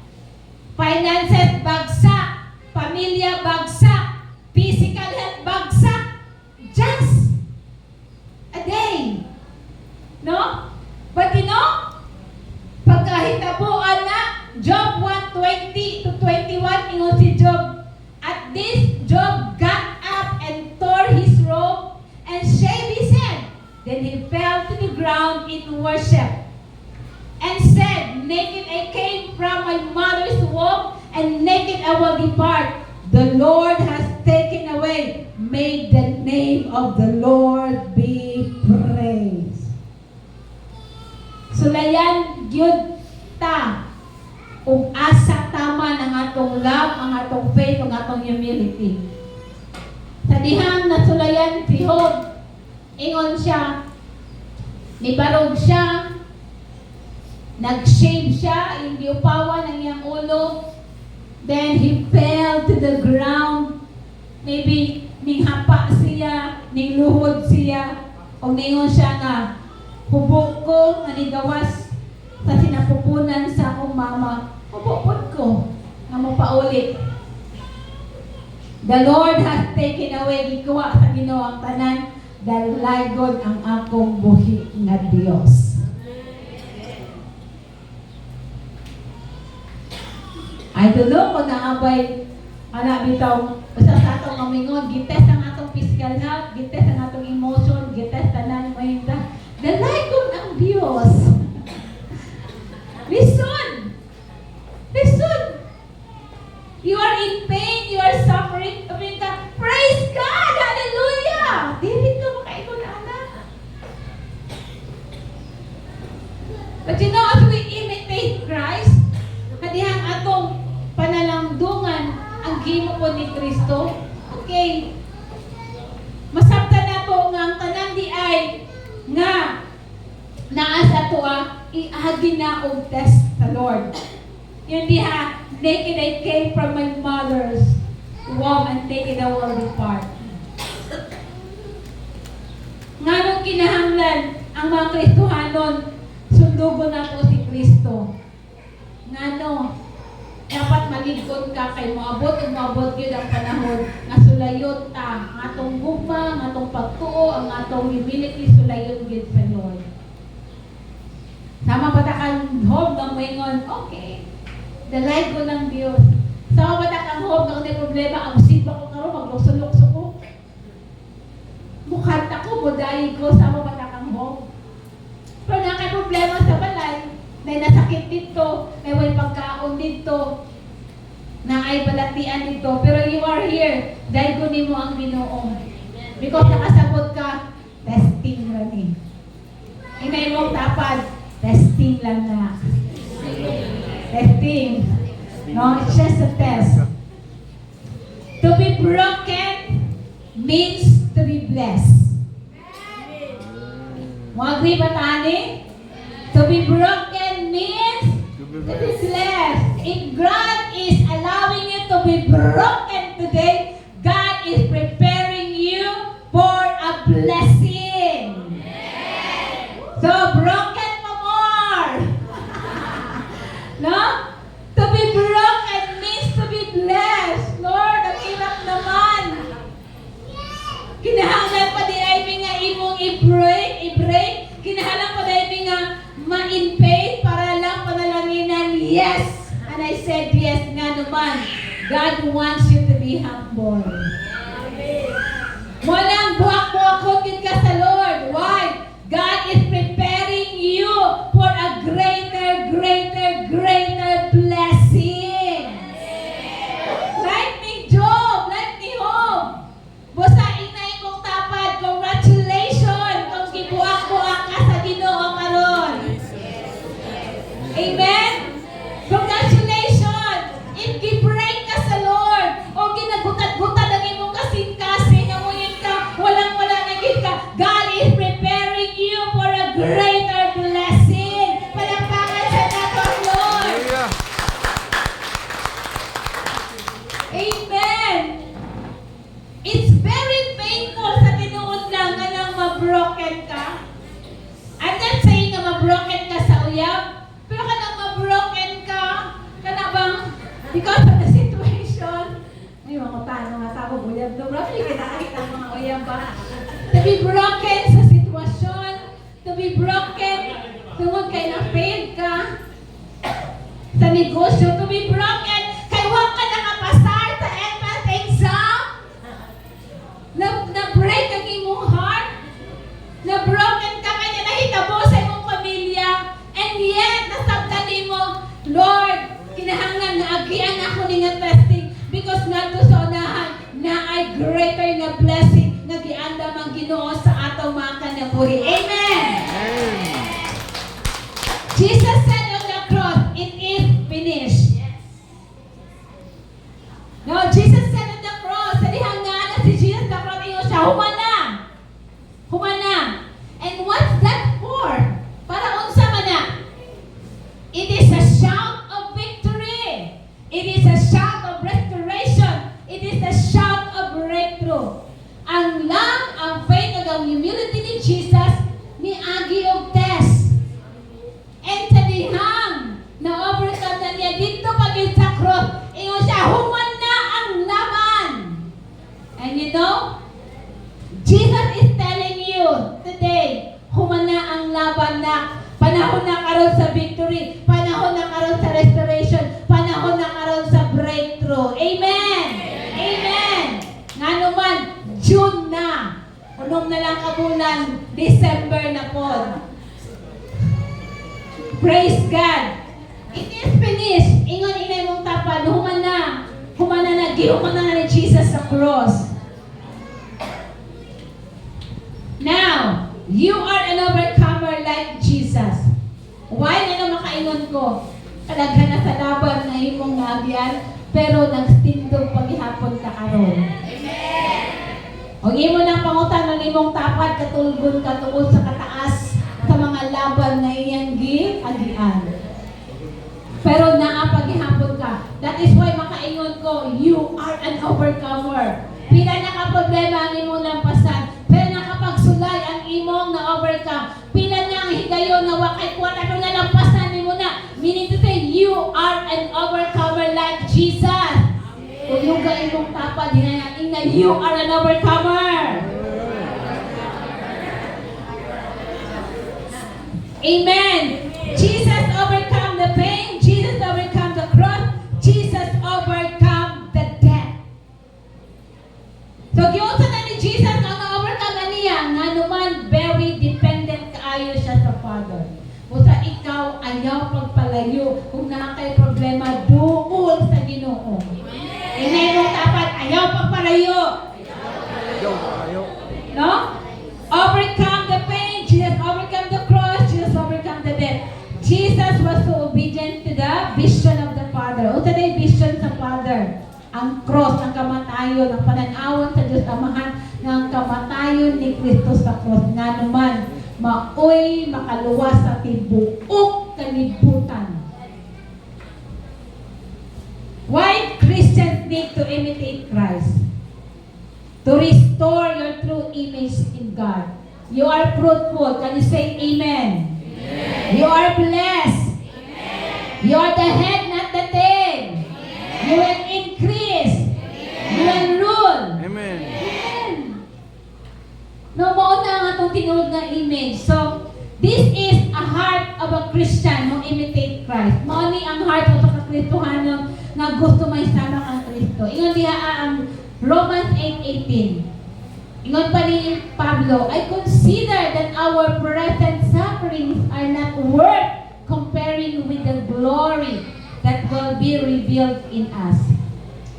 Finances, bagsak. Pamilya, bagsak. Physical health, bagsak. Just a day. No? But you know, pagkahitabuan na, Job 1:20 to 21, ingon si Job, at this Job got up and tore his robe and shaved his head. Then he fell to the ground in worship and said, naked I came from my mother's womb, and naked I will depart. The Lord has taken away. May the name of the Lord be praised. Sulayan gyud ta ug asa tama ng atong love, ang atong faith, ang atong humility. Sa dihang nasulayan si Job, ingon siya, nibarog siya, nag-shave siya, hindi upawan ang iyang ulo, then he fell to the ground, maybe ning hapa siya, ning luhod siya, o ningon siya nga, hubog ko, nanigawas sa sinapupunan sa akong mama, hubog ko, nga mapaulit. The Lord has taken away, gikuha sa Ginoo ang tanan, dahil laygod ang akong buhi nga Dios. I don't know kung naabay ana bitaw usa sa atong mamingon, gitest ang atong physical health, gitest ang atong emotion, gitest tanan mo hinda. Dalaygod ang Dios. Listen. You are in pain, you are suffering. Praise God! Hallelujah! Dili ka makaingon ana. But you know, as we imitate Christ, kadihang atong panalangdungan ang gihimo po ni Kristo. Okay. Masabta na po nga ang tanan di ay nga naa sa tuwa iagi na og test sa Lord. Yun diha, naked I came from my mother's womb and naked I will depart. Nga nung kinahanglan ang mga Kristohanon, sundugo na po si Kristo. Nga no, dapat maligod ka kay moabot ug moabot gyud ang panahon nga sulayon ta ang atong gugma, ang atong pagtuo, ang atong humility sulayon gyud sa Lord. Sama pa ta kang hope ng moingon, okay. Dalay ko ng Dios. Sama pa ta kang hope nga may problema ang sipa ko karon maglukso-lukso ko. Mukanta ko modayi ko sama pa ta kang hope. Pero nakay problema sa balay, may nasakit dito, may way pagkaon dito, na ay balatian dito, pero you are here, dahil kunin mo ang Ginoo. Because nakasabot ka, testing lang eh. Imay mong tapad, testing lang na. Testing. No, it's just a test. To be broken means to be blessed. Mo agree ba tani? To be broken means to be blessed. If God is allowing you to be broken today, God is preparing you for a blessing. So broken mo more. No? To be broken means to be blessed. Lord, ang hirap naman. Kinahanglan pa di ay nga imong i-break. Kinahanglan pa di nga ma-in faith para lang panalanginan, yes. And I said yes nga naman. God wants you to be humble. Walang buwak-buwakot ka sa Lord. Why? God is preparing you for a greater blessing. Like ni Job, like ni Job. Busain na imong tapad. Congratulations kung gibuak-buak ka sa Ginoo karon. Amen? Congratulations! If gi-break ka sa Lord, o ginagutat-gutat ang imong kasing-kasing, amuyin ka, walang-wala na gid ka, God is preparing you for a greater blessing. Palakpakan sa natong Lord. Amen! It's very painful sa tinuod lang nga nang ma-broken ka. I'm not saying na ma-broken ka sa uyab, pero kanang ma-broken ka, kana bang, because of the situation, ay mga paano nga sa ako, uyab no, bro, hindi kita ang mga uyab ba? To be broken sa sitwasyon, to be broken, tungod kay na-fail ka, sa negosyo, to be broken, kay huwag ka nakapasar sa entrance exam, na-break ang imong heart, na-broken ka kanya nahitabo sa imong pamilya, and yet, nasabtan mo, Lord, kinahanglan na agian ako ni nga testing because nga to sa unahan na ay greater na blessing na gianda mang Ginoo sa atong mga kanabuhi. Amen! Jesus said on the cross, it is finished. No, Jesus said on the cross, sa dihang nga na si Jesus sa cross, iyo siya, humana! Humana! And what's that for? Para unsa man na? It is a shout of victory. It is a shout of restoration. It is a shout of breakthrough. Ang love, ang faith, ug ang humility ni Jesus ni agi og test. And sa dihang na overcome na niya dito pag sa cross, ingon siya, human na ang laban. And you know, Jesus is telling you today, human na ang laban na. Panahon na karon sa victory, panahon na karon sa restoration, panahon na karon sa breakthrough. Amen! Amen! Nga naman, June na. Unong na lang kabulan, December na po. Praise God! It is finished. Ingon inay mong tapad, human na gihuman na ni Jesus sa cross. Now, you are an overcomer like Jesus. Why na makaingon ko? Kalaghan na sa laban na imong naagyan, pero nag-stick dito paghihapon ka karon. O imo nang pangutan ng imong tapat katulgon ka tuod sa kataas sa mga laban na iyang agian. Pero naa paghihapon ka. That is why makaingon ko, you are an overcomer. Pila na ka problema ang imong lampasan, pero nakapagsulay ang imong na-overcome. Pila na ang higayon na wakay kuwata kung nalampasan nimo na. Meaning to say, you are an overcomer like Jesus. Kung yung imong tapad, hinayain na you are an overcomer. Amen. Jesus overcome the pain. Jesus overcome the cross. Jesus overcome the death. So, giunsa na ni Jesus nga na-overcome na niya, nga naman very dependent kaayo siya sa Father. Busa ikaw, ayaw pagpalayo. Kung nakakay problema, doon sa Ginoo. Inay mong tapat, ayaw pagpalayo. No? Overcome the pain. Jesus overcome the cross. Jesus overcome the death. Jesus was so obedient to the vision of the Father. O today, vision sa Father. Ang cross, ang kamatayon, ang pananawan sa Diyos Amahan, ng kamatayon ni Kristo sa cross. Nga naman, maoy makaluwas sa tibuok kalibutan. Why Christians need to imitate Christ? To restore your true image in God. You are fruitful. Can you say amen? Amen. You are blessed. Amen. You are the head, not the tail. Amen. You will increase. Amen. You will rule. Amen. Amen. No, mauna nga itong tinuod na image. So, this is a heart of a Christian who imitate Christ. Mauni ang heart of a Kristohanon na gusto may sama kang Kristo. Ingon diha ang Romans 8:18. Ingon pa ni Pablo, I consider that our present sufferings are not worth comparing with the glory that will be revealed in us.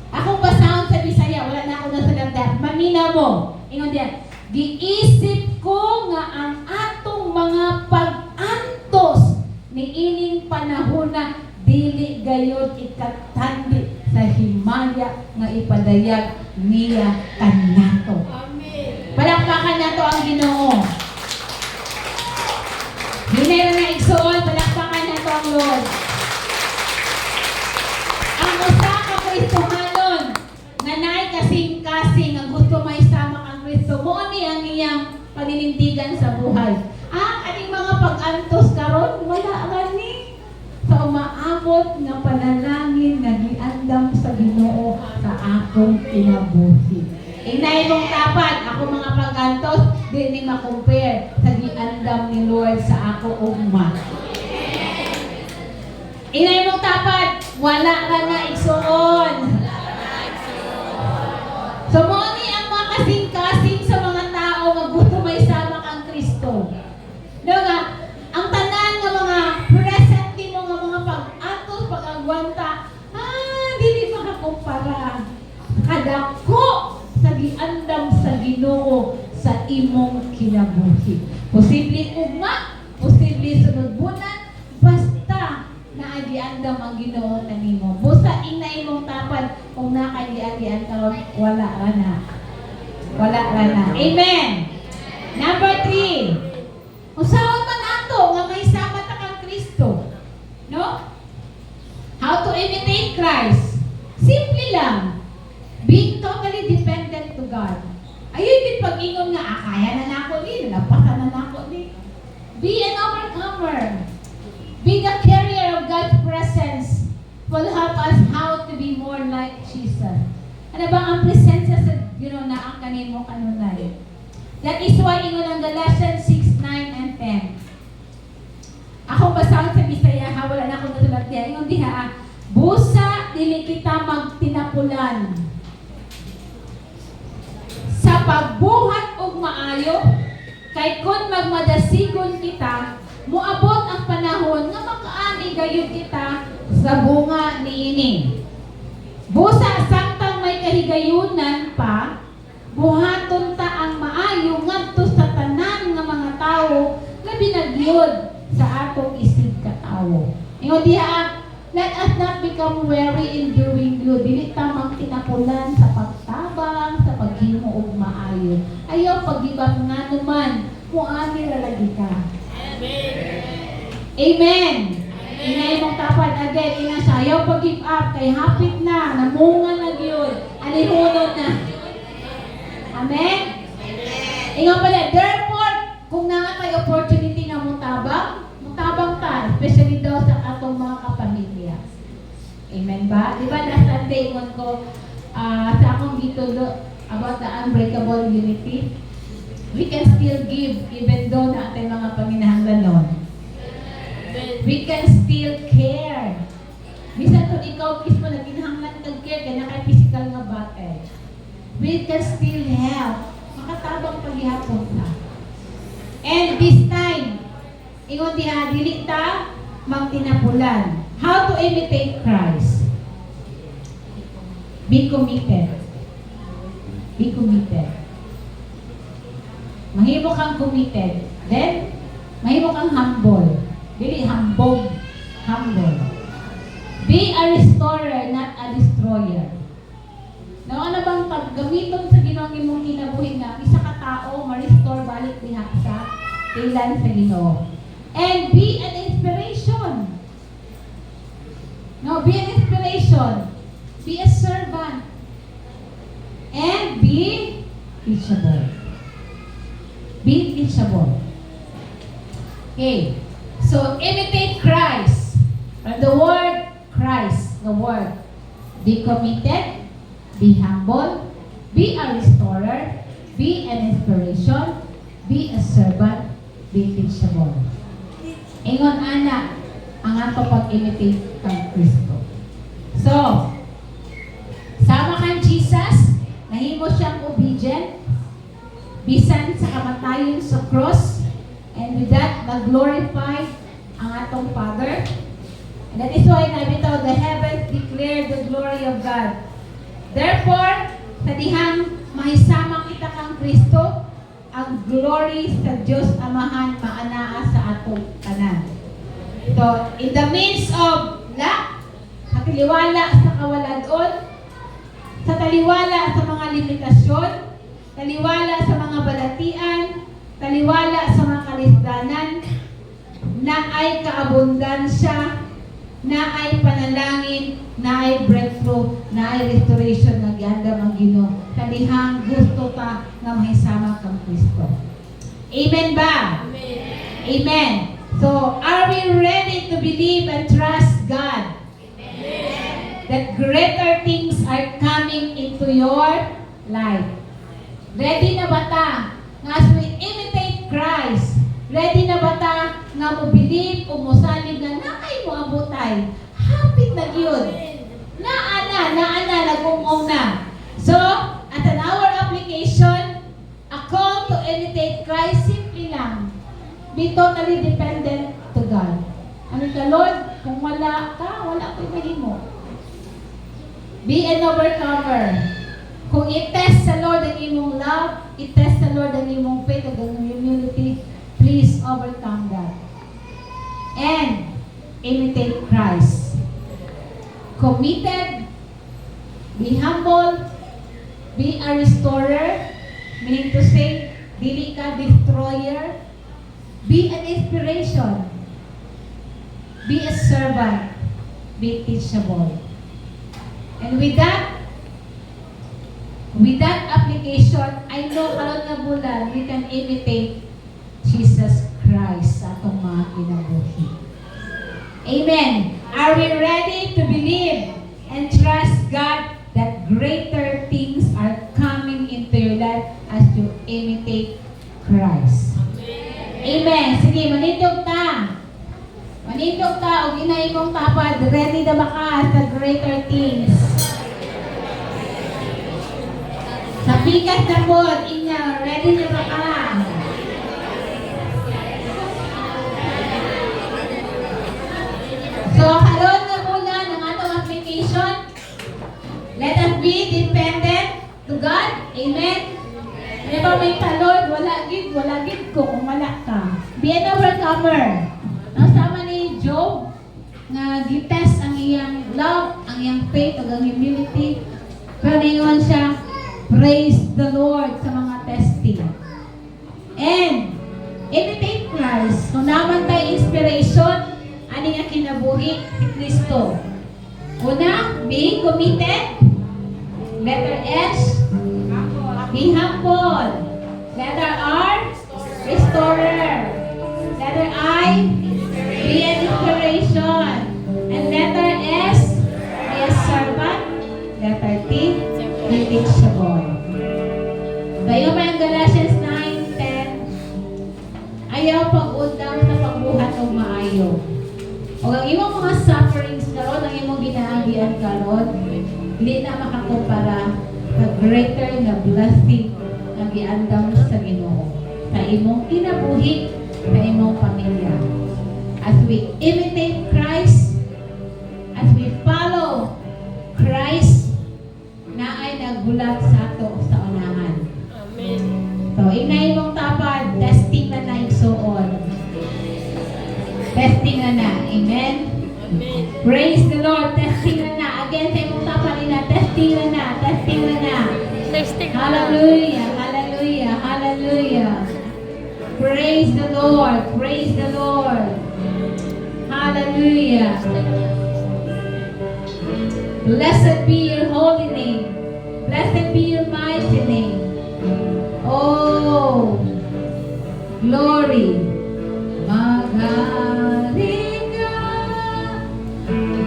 Akong basahon sa Bisaya, wala na ako nasalanda. Mamina mo. Ingon diha, giisip ko nga ang atong mga pag-antos ni ining panahon na dili gayud ikatandi sa himaya nga ipadayag niya kanato. Amen. Palakpakan nato ang Ginoo. Hinay na igsuon, palakpakan nato ang Lord. Ang usa ka Kristohanon nga naay kasing-kasing ang gusto may sama ang Kristo, mo ni ang iyang paninindigan sa buhay. Aning mga pag-antos karon wala gani. Sa umaabot nga panalangin nga giandam sa Ginoo sa akong kinabuhi. Inay mong tapat, ako mga pag-antos, di ni ma-compare sa giandam ni Lord sa ako ugma. Inay mong tapat, wala ka nga igsuon. So mo ni ang mga kasing-kasing sa mga tao nga gusto may sama kang Kristo. No nga, ang tanan nga mga present mo nga mga pag-atos, pag-agwanta, dili makakumpara. Kadako sa giandam sa Ginoo sa imong kinabuhi. Posible ugma, posible sunod bulan, basta naagiandam ang Ginoo kanimo. Busa inay mong tapad kung nakagiagian ka wala ra na. Wala ra na. Amen. Number 3. Usaon man ato nga may sama ta kang Kristo. No? How to imitate Christ? Simple lang. Being totally dependent to God. Ayun din pag-ingon nga, kaya na nako ni, nalapasan na nako ni. Be an overcomer. Be the carrier of God's presence will help us how to be more like Jesus. Ano bang ang presensya sa, na ang kanimo kanunay? That is why ingon ang Galatians 6:9 and 10. Ako basahon sa Bisaya, wala na akong natulat diha. Ingon diha, busa dili kita magtinapulan sa pagbuhat og maayo, kay kun magmadasigon kita, moabot ang panahon nga makaani gayud kita sa bunga niini. Busa samtang may kahigayunan pa, buhaton ta ang maayo ngadto sa tanan nga mga tawo nga binagyod sa atong isig katawo. Ingon diha, Let us not become weary in doing good. Dili tamang tinapulan sa pagtabang, sa paghimo og maayo. Ayaw pagibag nga naman, kung ani lalagi ka. Amen. Inay mong tapad again, inasayaw pag-give up, kay hapit na, namunga na yun, alihunod na. Amen? Ingaw pala, therefore, kung nangatay opportunity na mutabang ta, especially daw sa atong mga kapamilya. Amen ba? Di ba, last Sunday, ingon ko, sa akong gitulo about the unbreakable unity, we can still give even though na ating mga paminahanglanon. We can still care. Bisan kung ikaw mismo na ginahanglan kag care kaya na physical nga battle. We can still help. Makatabang paghihapon ta. And this time, ingon diha dili ta magtinapulan. How to imitate Christ? Be committed. Be committed. Mahimo kang committed. Then, mahimo kang humble. Dili hambog. Humble. Be a restorer, not a destroyer. Now, ano bang paggamiton sa Ginoong imong kinabuhi nga, isa ka tao, ma-restore balik diha sa ilan sa Ginoo. And be an inspiration. No, be an inspiration. Be a servant. And be teachable. Be teachable. Okay. So, imitate Christ. From the word Christ, the word. Be committed. Be humble. Be a restorer. Be an inspiration. Be a servant. Be teachable. Ingon anak, ang ato pag-imitate kang Kristo. So, sama kang Jesus, nahimo siyang obedient, bisan sa kamatayon sa cross, and with that, nag-glorify ang atong Father. And that is why nabitaw, the heavens declare the glory of God. Therefore, sa dihang mahisamang kita kang Kristo, ang glory sa Diyos Amahan maanaa sa atong tanan. So, in the midst of lack, sa taliwala sa kawaladon, sa taliwala sa mga limitasyon, taliwala sa mga balatian, taliwala sa mga kalisdanan, na ay kaabundansya, na ay panalangin, na ay breakthrough, na ay restoration na gianda ang Ginoo. Kalihang gusto ta nga mahisama kang Kristo. Amen ba? Amen. Amen. So, are we ready to believe and trust God? Amen. That greater things are coming into your life. Ready na ba ta? Nga as we imitate Christ, ready na ba ta nga mo believe o mo salig na naay mo abutay? Hapit na yun. Naana, nagungong na. So, at an our application, a call to imitate Christ, simply lang. Be totally dependent to God. Ano ka, Lord? Kung wala ka, wala ko mo. Be an overcomer. Kung i-test sa Lord ang imong love, i-test sa Lord ang imong faith, ang humility, please overcome that. And imitate Christ. Committed, be humble, be a restorer, meaning to say, dili ka destroyer, be an inspiration, be a servant, be teachable. And with that application, I know karon nga bulan, we can imitate Jesus Christ sa atong mga kinabuhi. Amen. Are we ready to believe and trust God that greater things are coming into your life as you imitate Christ? Amen. Sige, manitog ta. Manitog ta o ginay mong tapad. Ready na ba ka sa greater things? Sa pikas na po, inya, ready na ba ka? So, karon na muna ng atong application. Let us be dependent to God. Amen. Ano ba may talod? Wala gid ko kung wala ka. Be an overcomer. Nasama ni Job. nga gitest ang iyang love, ang iyang faith, ug ang humility. Pero ningon siya, praise the Lord sa mga testing. And imitate Christ. Kung naman tayo inspiration, ano nga kinabuhi si Kristo? Una, being committed. Letter S, be humble. Letter R, restorer. Letter I, be an inspiration. And letter S, be a servant. Letter T, be teachable. Tayo pa yung Galatians 9:10. Ayaw pag-undang sa pagbuhat ng maayo. O ang imong mga sufferings karon, ang imong ginaagian karon, hindi na makakumpara sa greater na blessing na giandam sa Ginoo sa imong kinabuhi, sa imong pamilya. As we imitate Christ, as we follow Christ, na ay nagbulat sa ato sa unahan. Amen. So, inay mong tapad, testing na na igsuon. Testing na na. Amen? Amen. Praise the Lord. Testing na na. Again, sa imong tapad na. Testing na na. Testing na na. Testing. Hallelujah. Hallelujah. Hallelujah. Praise the Lord. Praise the Lord. Hallelujah. Blessed be your holy name. Blessed be your mighty name. Oh, glory. Magaling ka.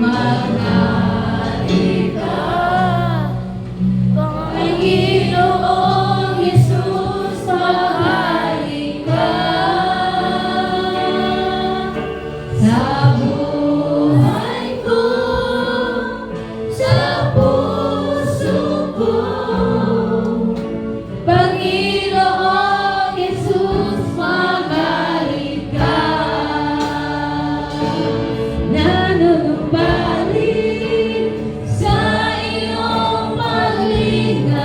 Magaling ka. Panginoong Jesus, magaling ka. Sa Buhay ko, sa puso ko, Panginoong Jesus, magaling ka. nanunumbalik Sa iyong paglingap,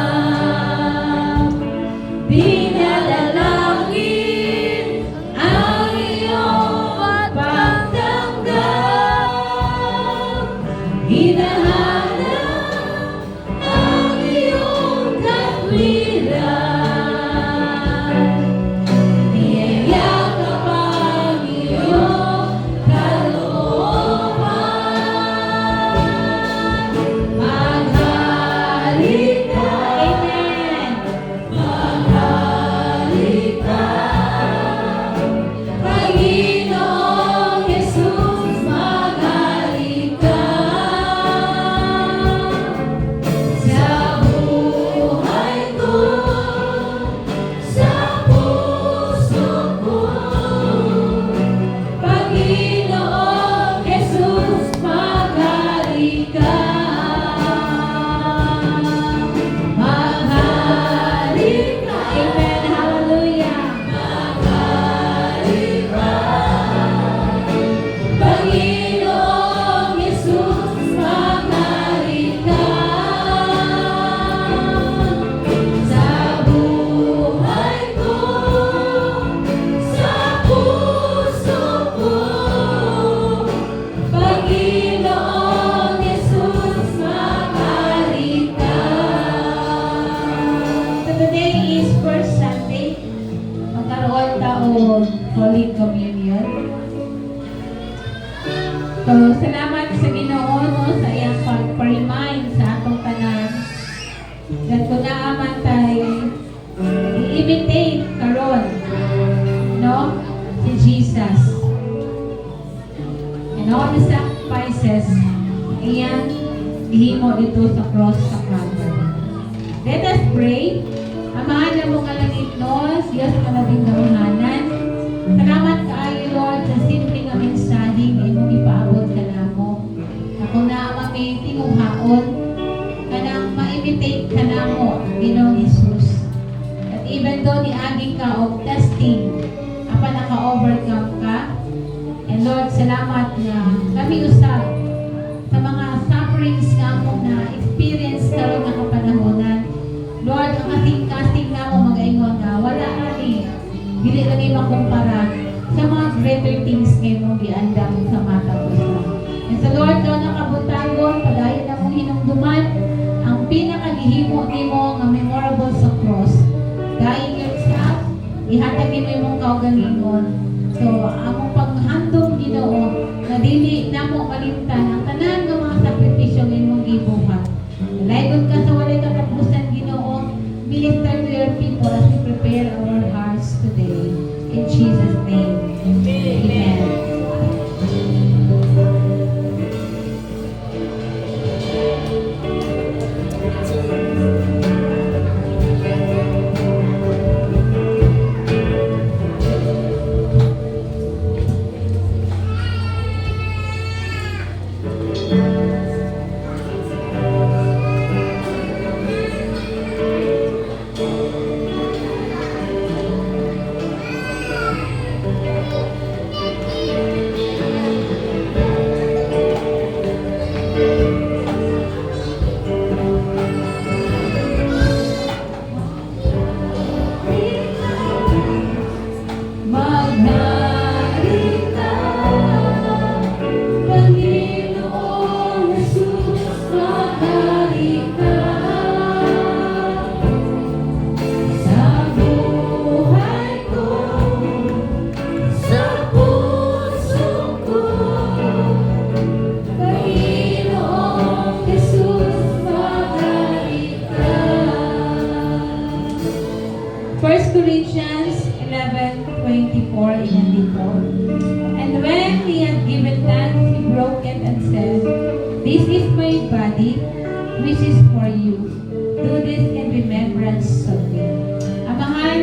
dinadalangin ang iyong pagtanggap. Hinahanap ang iyong katwiran. Niyayakap ang iyong kalooban. Magaling ka. Amen. Magaling ka. Panginoong Jesus, magaling ka. Sa buhay ko, sa puso ko, Panginoong Jesus, magaling ka. Magaling ka. Amen. Hallelujah. Magaling ka. Panginoong Jesus, magaling ka. Sa buhay ko, sa puso ko, Panginoong Jesus, magaling ka. So today is First Sunday. Magkaroon taon Holy Communion. So, salamat sa Ginoo no, sa iyang pag-remind sa atong tanan. That kung naaman tayo, i-imitate karon, no? Si Jesus. And all the sacrifices, iyang ihimo dito sa cross sa Calvary. Let us pray. Amahan na mo kalangit, Lord, Diyos ka labing gamuhanan. Salamat kaayo, Lord, sa simple nga mensahe na imong ipaabot ka namo. Na kung naamang may tinguhaon, kanang ma-imitate ka namo, Ginoong Jesus. At even though niaging ka og testing, apa naka-overcome ka. And Lord, salamat na kami usab sa mga sufferings nga mo na experience karon nga kapanahonan. Lord, ang kasing-kasing na mo mag-aingon nga, wala kami, dili kami makumpara sa mga greater things ngayon mo giandam sa mata ko sa. And kaugalingon. So, among paghandom Ginoo, na dili namo malimtan ang tanan ng mga sakripisyo ng imong gibuhat. Laygon ka sa walay katapusan Ginoo, minister to your people as we prepare our hearts today. In Jesus' name. Amen. Magharita, Panginoong Jesus, magharita sa buhay ko, sa puso ko. Panginoong Jesus, magharita. 1 Corinthians 11:24 in dito. And when he had given thanks, he broke it and said, "This is my body, which is for you. Do this in remembrance of me." Amahan,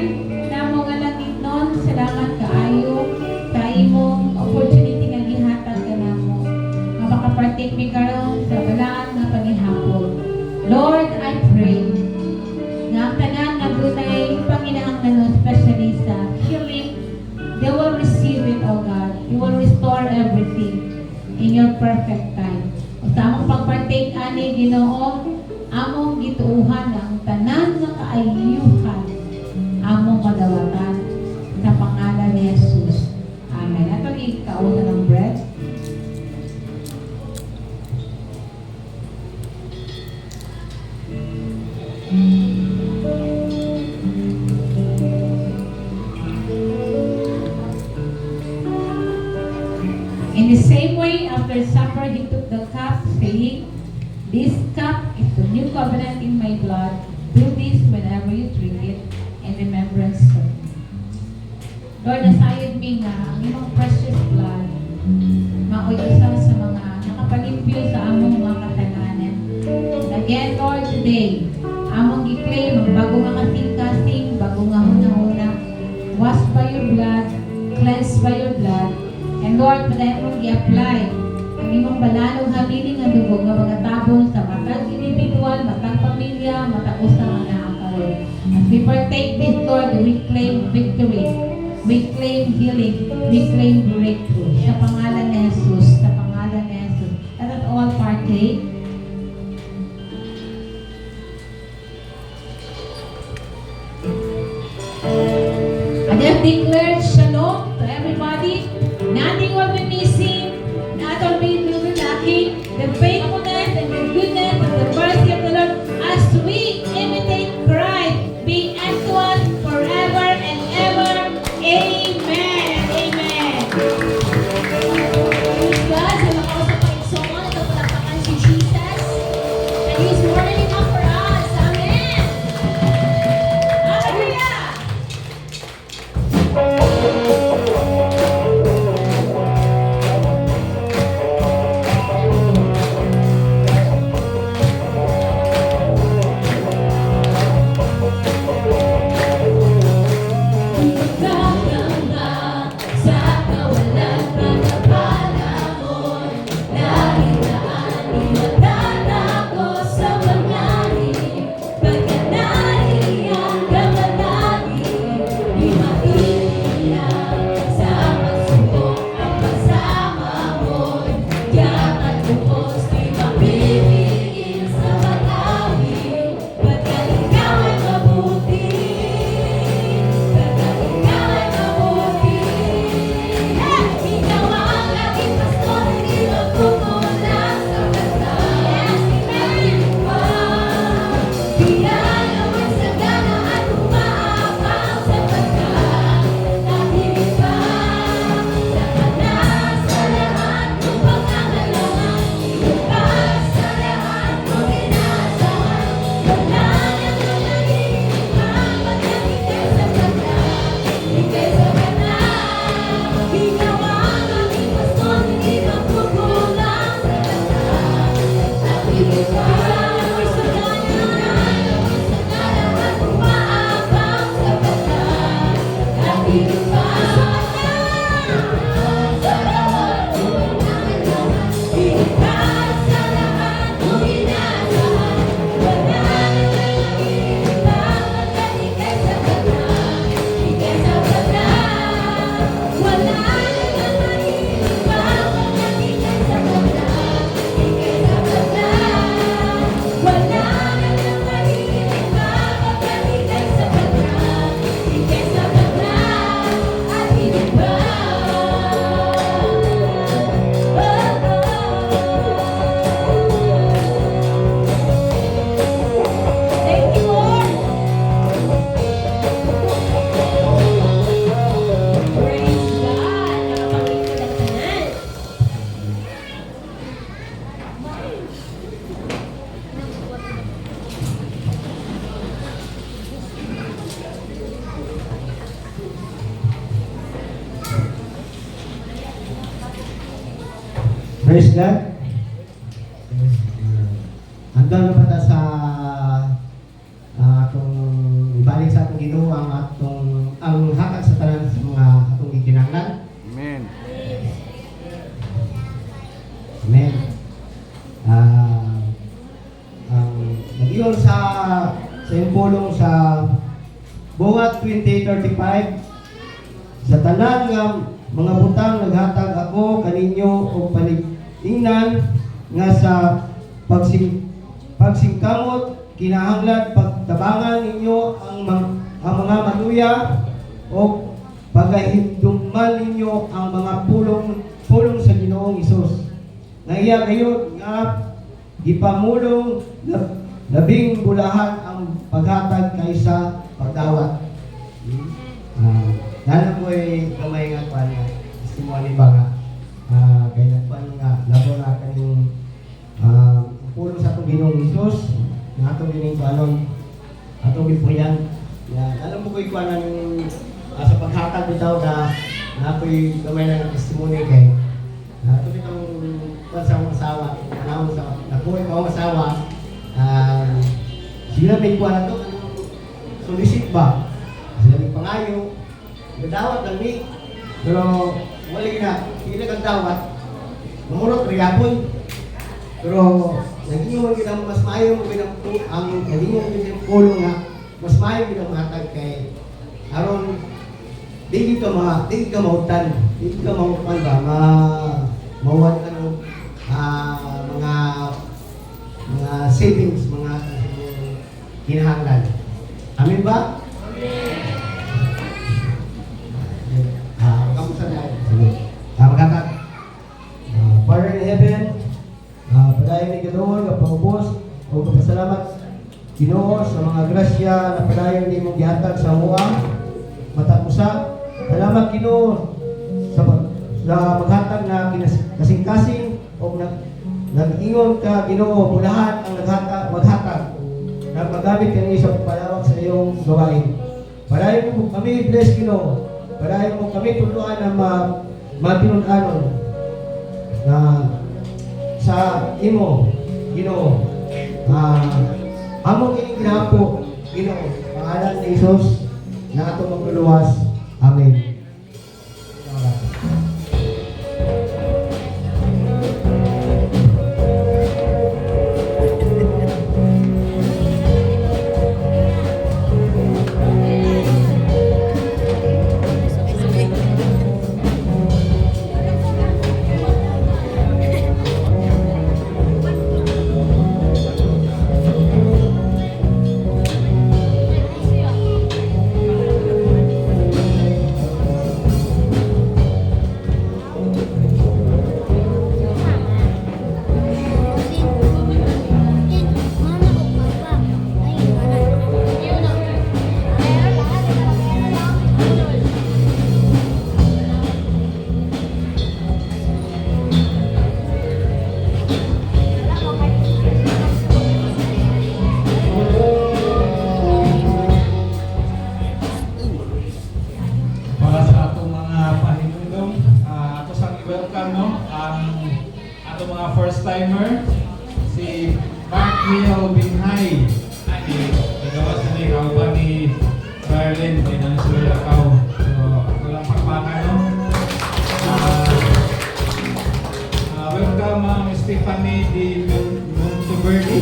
namo nga langit nun, salamat kaayo sa imong opportunity nga gihatag ka namo. Nga makapartake mi karon sa balaan nga panghihapon. Lord, I pray nga ang tanan nga dunay panginahanglan, especially sa healing, they will receive it, oh God. You will restore everything in your perfect time. O sa among pagpartake ani Ginoo, among gituuhan ang tanan nga kaayuhan, among madawatan sa pangalan ni Jesus. Amen. Atong ikauna ng bread. In the same way, after supper, he took the cup, saying, "This cup is the new covenant in my blood. Do this whenever you drink it in remembrance of me." Lord, nasayod mi nga ang imong precious blood, maoy usa sa mga nakapalimpyo sa among mga kasalanan. And again, Lord, today, among i-claim ang bago nga kasing-kasing, bago nga huna-huna, washed by your blood, cleansed by your blood. And Lord, padayon mong i-apply ang imong balalong habiling nga dugo nga mga tabong sa matag individual, matag pamilya, matag usa nga nakakaroon. As we partake this, Lord, we claim victory, we claim healing, we claim breakthrough. Sa pangalan ni Jesus, sa pangalan ni Jesus. Let us all partake. I just declared shalom to everybody. Nothing will be missing. Nothing will be lacking. The faithfulness and the goodness and the mercy of the Lord as we imitate Christ be unto us forever and ever. Amen. Amen. Praise God. Sa mga usap pang igsoon, ito palapakan si Jesus. Praise God. Hanggang na pa ta sa atong ibalik sa atong Ginoo ang hatag sa tanan sa mga atong gikinahanglan. Amen. Amen. Ang nag-iyon sa iyong pulong sa buhat 2035 sa tanan nga mga butang naghatag ako kaninyo og palig-ingnan nga sa pagsingkamot kinahanglan pagtabangan ninyo ang mga maluya o pagahindugman ninyo ang mga pulong sa Ginoong Hesus. Naiya kayo nga ipamulong labing bulahan ang paghatag kaysa pagdawat. Lalo ko ay kamay nga pa niya. Testimony ba nga? Kaya nagpan nga, labo na kanyang pulong sa itong Ginoong Hesus, na itong gining panon, atong gipuyan. Alam mo ko ikuan ng sa paghatag bitaw na ako'y kamay na ng testimony kay ito itong kuwan sa akong asawa, nakuha ko akong asawa, sila may kuwan na ito, solicit ba? Sila may pangayo, nagdawat lang ni, pero wala na, hindi nagdawat, mamurot, riyapon. Pero naging yung mas maayo ang naging yung pulong nga, mas maayo yung matag kay aron di ka mautan ba, mawan ka ng mga savings, mga kinahanglan. Amin ba? Kamusta na? Magkakak. Father in heaven, padayon ni Ginoon, kapangubos, o kapasalamat Ginoo sa mga grasya na padayon ni mong gihatag sa mua, matapusa. Salamat Ginoo sa maghatag na kasing-kasing o nag-ingon ka Ginoo, bulahan ang maghatag na magamit kami sa pagpalawak sa iyong gawain. Padayon mo kami, bless Ginoo. Padayon mo kami tuluan na matinudanon na sa imo Ginoo. Among kining ginapo Ginoo, pangalan ni Jesus na ato magluluwas. Amen. First-timer, si Mark Leo Binhay. Nagawas na ni Kaupa ni Berlin, may nanisuloy ako. So, ako lang pakpakan, no? Welcome, Ma'am Stephanie Di Monteverdi.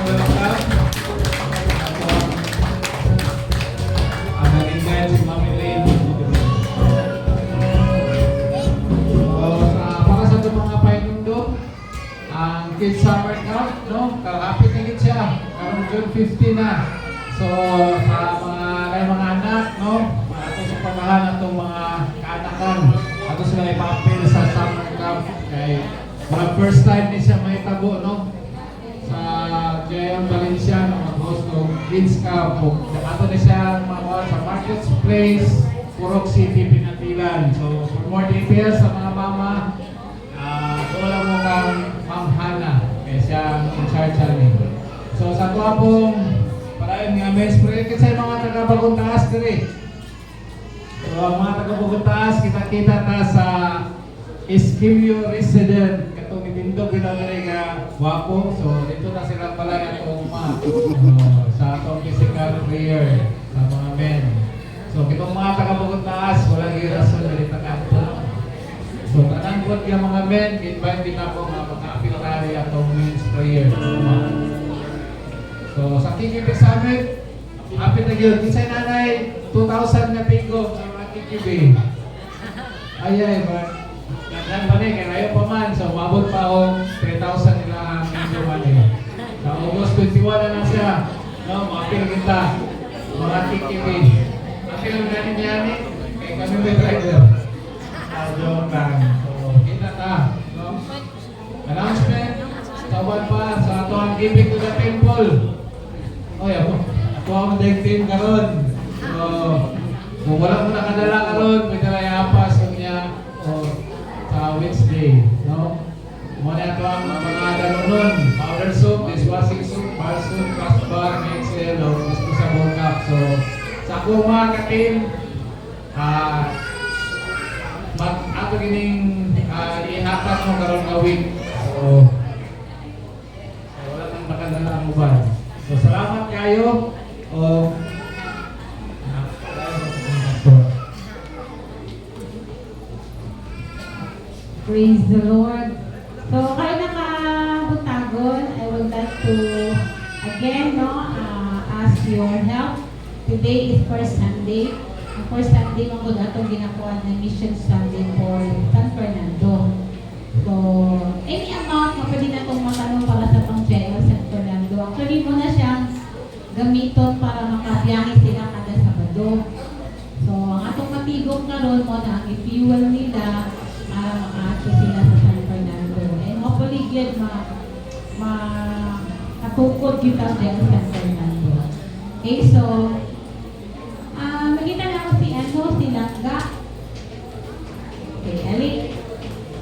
Welcome. Ang nalinggan si Ma'am Elaine. Ang kids summer camp, no? Kalapit na gid siya. Karong June 15 na. So, sa mga anak, no? Ato sa pamahan atong mga kaanakan. Ato sila ipapil sa summer camp. Kay mga first time ni siya may tabo, no? Sa J.M. Valencia, no? Mag-host ng kids camp. Ato na siya sa Markets Place, Purok City, Pinatilan. So, for more details sa mga mama, wala mo kang Ma'am Hana, kaya siya in charge niya. So sa tuwa pong parayon nga may spray kasi mga taga-Bagong Taas diri. So ang mga taga-Bagong Taas, kita-kita ta sa Esquilio resident. Katong itindog ginagay nga wapo. So dito na sila pala itong sa atong physical prayer sa mga men. So kitong mga taga-bukod taas, walang irason na rin taga-ato. So tanangkot yung mga men, invite din ako nga maka-apilkari atong men's prayer. So sa KKB Summit, happy na yun. Kinsay nanay, 2,000 na pingo sa mga KKB. Ay, gandang pa rin, kaya ayaw pa man. So, umabot pa akong 3,000 nila ang pingo man eh. Sa August 21 na siya. No, mapil kita. Mga KKB. Mapil ang natin yan eh. Kaya kami may driver. Joke lang. So, kita ta. No? Announcement. Tawad pa sa ato ang giving to the temple. Oy, ako ang team karon. So, kung wala mo nakadala karon, may dala yapas niya sa Wednesday, no? Muna ito ang mga dalunon, powder soap, dishwashing soap, bar soap, craft bar, excel, o disposable cup. So, sa akong mga ka-team, ato gining ihatak mo karon nga week. So, wala nang nakadala ang uban. So, salamat kayo. Praise the Lord. So, kayo nakabutagon, I would like to again ask your help. Today is first Sunday. Ang first Sunday mo ko atong ginakuha ng Mission Sunday for San Fernando. So, any amount na pwede na itong matanong para sa pang-jail San Fernando. Actually mo na siyang gamiton para makabiyahe sila kada Sabado. So, ang atong matigong karon mo na ang i-fuel nila para maka-acho sila sa San Fernando. And hopefully, good katukod kita dyan sa San Fernando. Okay, so, magkita na ako si Langga. Okay,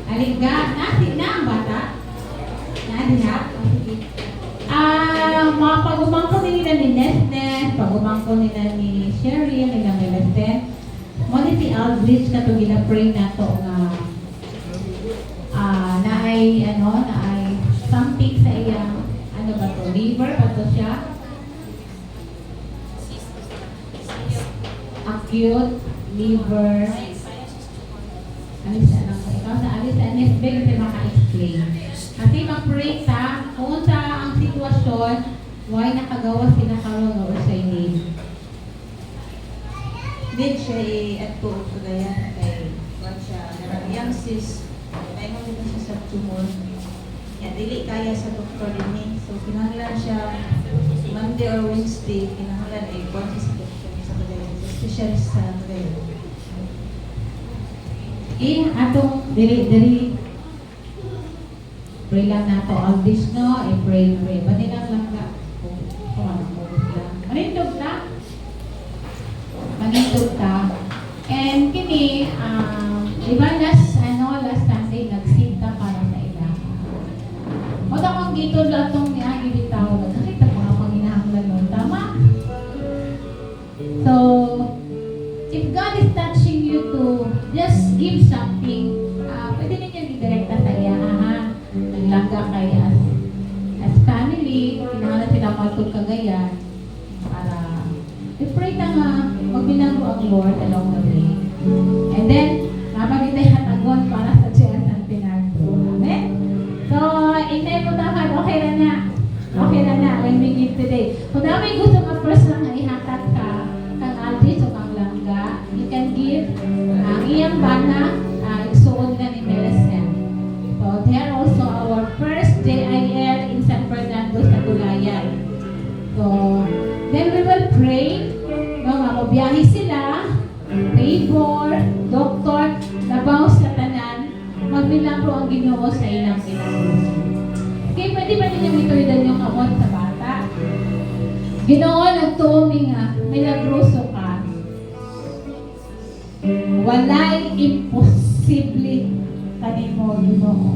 Aligga, na ang bata? Na? Mga pagumangko nila ni Nesnes, pagumangko nila ni Sherry, nila Melesen. Muna si Aldrich na ito ginapray na ito nga na ay something sa iyang, liver, pato siya. Acute liver. Alisa lang ko. Ikaw sa Alisa Nesbe kasi maka-explain. Kasi mag-pray ta, kung sa ang sitwasyon, why nakagawa sila karon or sa need. Need siya at po kagaya kay what siya narang sis ay mo nito siya sa tumor. Ya dili kaya sa doktor din so kinahanglan siya Monday or Wednesday kinahanglan ay konti sa doktor sa kagaya sa specialist sa kagaya. Atong diri pray lang nato all this no, pray. Manilang lang ka. Kung ano mo lang. Manindog ta. And kini, di ba last Sunday, nagsinta para sa ila. O kung dito lang itong niagi bitaw, nakita mga panginahanglan nun. Tama? So, if God is touching you to just give something, pwede ninyo i-directa sa iya, naglangga kayo as family, kinahanglan sila matod kagayan para i-pray na nga magbinago ang Lord along the way. And then, mapagitay hatagon para sa Jail San Fernando. Amen? So, inay po dapat, okay na when we give today. Kung namin gusto ma-first lang na ihatak ka, kang Aldis o kang Langga, you can give ang iyang bana, isuod na ni Melecen. So, there also our first JIL in San Fernando sa Gulayan. So, then we will pray. Mabiyahe sila, favor, doktor, labaw sa tanan, magmilagro ang Ginoo sa ilang kinabuhi. Okay, pwede ba ninyong ituidan yung kamot sa bata? Ginoo, nagtuumi nga, milagroso ka. Walay imposible kanimo, Ginoo.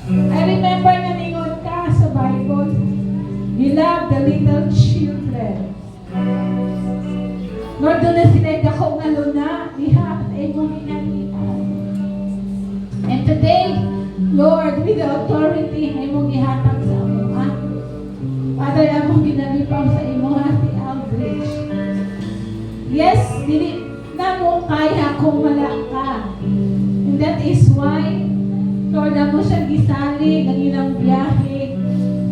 I remember na ningon ka sa Bible, you love the little children. Lord, doon na sila dako nga luna, diha, at ay mo ginanitan. with the authority na imong gihatag sa amuha. Father, among ginabipaw sa imo si Aldrich. Yes, dili na mo kaya kung wala ka. And that is why, Lord, na mo siya gisali, ng ilang biyahe,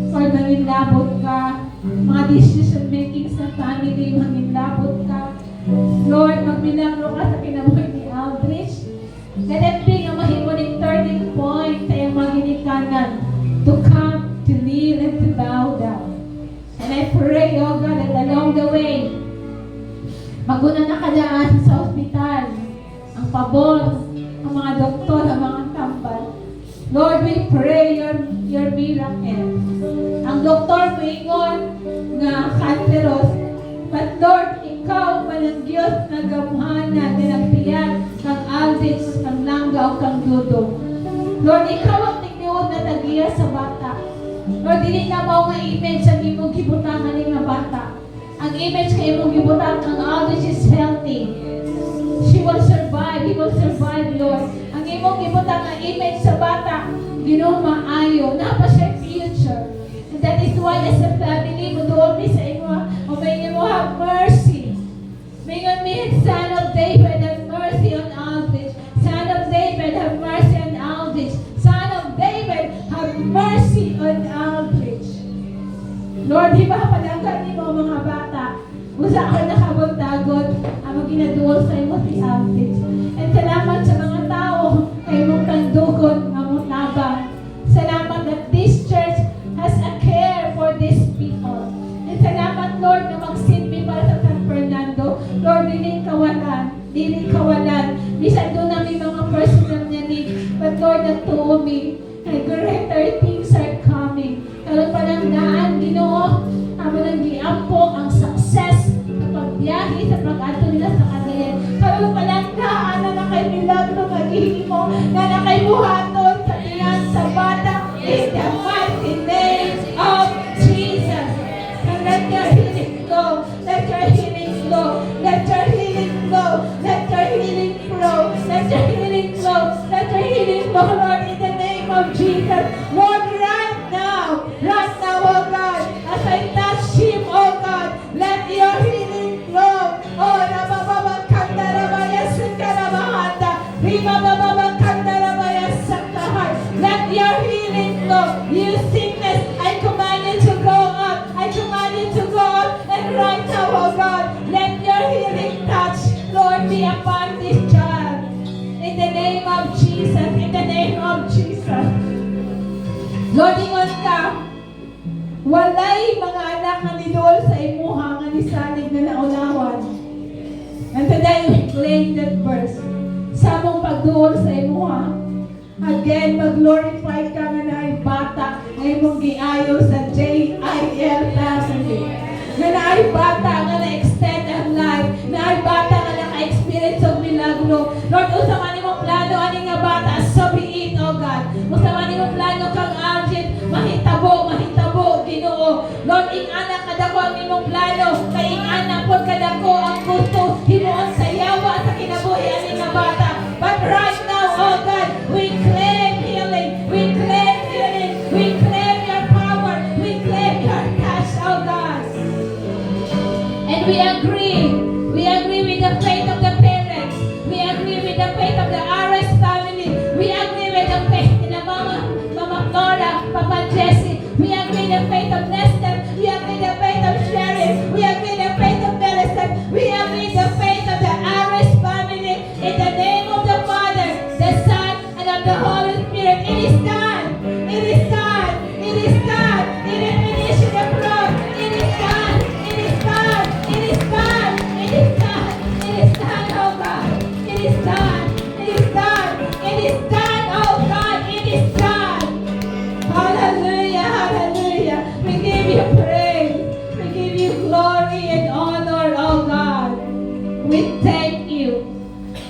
Lord, nanginlabot ka, mga decision making sa family, manginlabot ka. Lord, magmilagro ka sa kinabuhi ni Aldrich. Let it be nga mahimuning turning point sa iyong mga ginikanan to come, to kneel, and to bow down. And I pray, oh God, that along the way, maguna na kadaan sa ospital, ang pabor, ang mga doktor, ang mga tambal. Lord, we pray your miracle. Ang doktor moingon nga cancerous, but Lord, ikaw man ang Diyos na gamuhana, tinagpiyat, kang Aldrich, kang langgaw, kang dudong. Lord, ikaw ang tigniwod na tagiya sa bata. Lord, dili na mo nga image ang imong gibutangan ni nga bata. Ang image kay imong gibutangan, ang Aldrich is healthy. She will survive, he will survive, Lord. Ang imong gibutangan image sa bata, Ginoo maayo, napa siya future. And that is why as a family, muduol mi sa imo, o may mo have mercy. Mingon mi, Son of David, have mercy on Aldrich. Son of David, have mercy on Aldrich. Son of David, have mercy on Aldrich. Lord, di ba padagan ni mo mga bata? Usa ka nakabuntagon ang ginaduol sa imo si Aldrich. And salamat sa mga tao kay mong tandugon nga mutabang. Salamat that this church has a care for these people. And salamat, Lord, na magsilbi para sa San Fernando. Lord, dili kawalan. Bisan doon namin mga personal na need. But Lord, natuo mi, kay greater things are coming. Karoon pa ng daan, Ginoo, amo nang giampo ang success sa pagbiyahe, sa pag-ato nila sa Cagayan. Karoon pa ng daan na nakay milagro maghihimo, na nakay buhaton sa tiyan sa bata. In the mighty name of Jesus. And let your healing flow. Let your healing flow. Let your healing flow. Let your healing flow. Let your healing flow. Let your healing flow, Lord, in the name of Jesus. Lord, right now, oh God, as I touch him, oh God, let your healing flow. Oh, Rabababa Kandarabaya Sikarabahanda. Ribababa Kandarabaya Sakahar. Let your healing flow. You sickness, I command you to go up. I command you to go up. And right now, oh God, let your healing touch, Lord, be upon this child. In the name of Jesus. In the name of Jesus. Lord, ingon ka, walay mga anak nga nidool sa imuha nga nisalig na naulawan. And today we claim that verse. Sa mong pagduol sa imuha, again, mag-glorify ka nga na ay bata na imong giayo sa JIL family. Nga na ay bata nga na-extend ang life. Na ay bata nga naka-experience ng milagro. Lord, usaman imong plano ani nga bata, so be it, oh God. Usaman imong plano kang Aldrich, mahitabo, Ginoo. Lord, ing-anak kadako ang imong plano, kay ing-anak po kadako ang gusto, himuon sa yawa sa kinabuhi ani nga bata. But right now, oh God, we claim healing, we claim healing, we claim your power, we claim your touch, oh God. And we agree with the faith of the parents, we agree with the faith of the Ares family, we agree with the faith of Mama Flora, Papa Jesse, we agree the faith of Nestor, we agree the faith of Sheriff, we agree the faith of Millicent, we agree the faith of the Ares family, in the name of the Father, the Son, and of the Holy Spirit. It is done, it is done, it is done, it is finished in the cross, it is done, it is done, it is done, it is done, it is done, oh God, it is done, it is done, it is done, oh God, it is done. Hallelujah, hallelujah. We give you praise. We give you glory and honor, oh God. We thank you.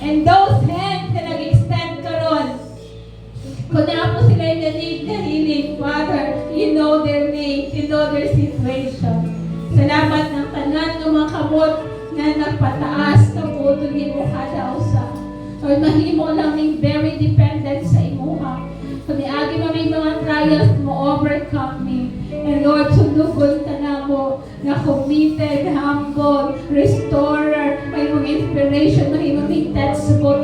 And those hands na nag-extend karon, kung na po sila yung need na healing, Father, you know their needs, you know their situation. Salamat ng tanan ng mga kamot na nagpataas na po tuloy mo kada usa. Lord, mahimo lang ning very dependent sa imuha. Kung niagi mo may mga overcoming. And Lord, sunugon ka na mo na committed, humble, restorer, may mong inspiration, mahimaming teachable,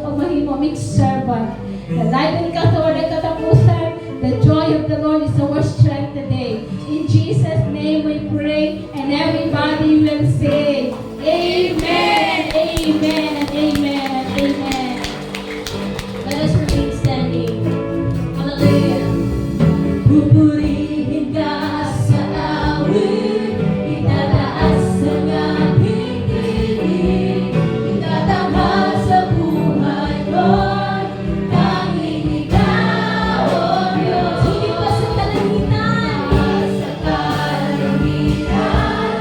o mahimaming servant. Nalighten ka sa walang katapusan. The joy of the Lord is our strength today. In Jesus' name we pray, and everybody will say, Amen, Amen, and Amen, and Amen. Let us remain standing. Hallelujah. Pupurihin ka sa awit, itataas ang aking tinig, itatamad sa buhay ko'y tanging ikaw, O Diyos. Sige pa sa kalangitan, sa kalangitan,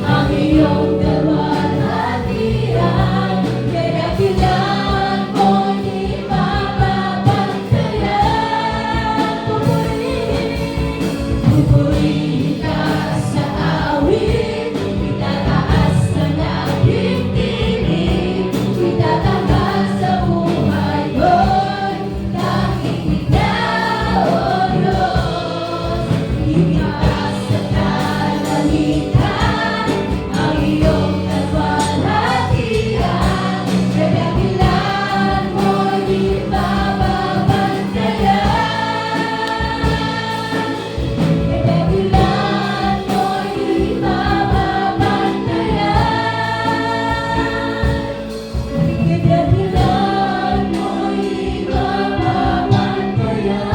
ang iyong kalwalhatian, kaya kailangan mo'y ipapabantayan. Pupurihin ka sa awit, itataas ang aking tinig, itatamad sa buhay ko'y tanging ikaw, O Diyos. Itaas sa kalangitan ang iyong kalwalhatian, kaya kailangan mo'y ipapabantayan. Kaya kailangan mo'y ipapabantayan. Kaya kailangan mo'y ipapabantayan.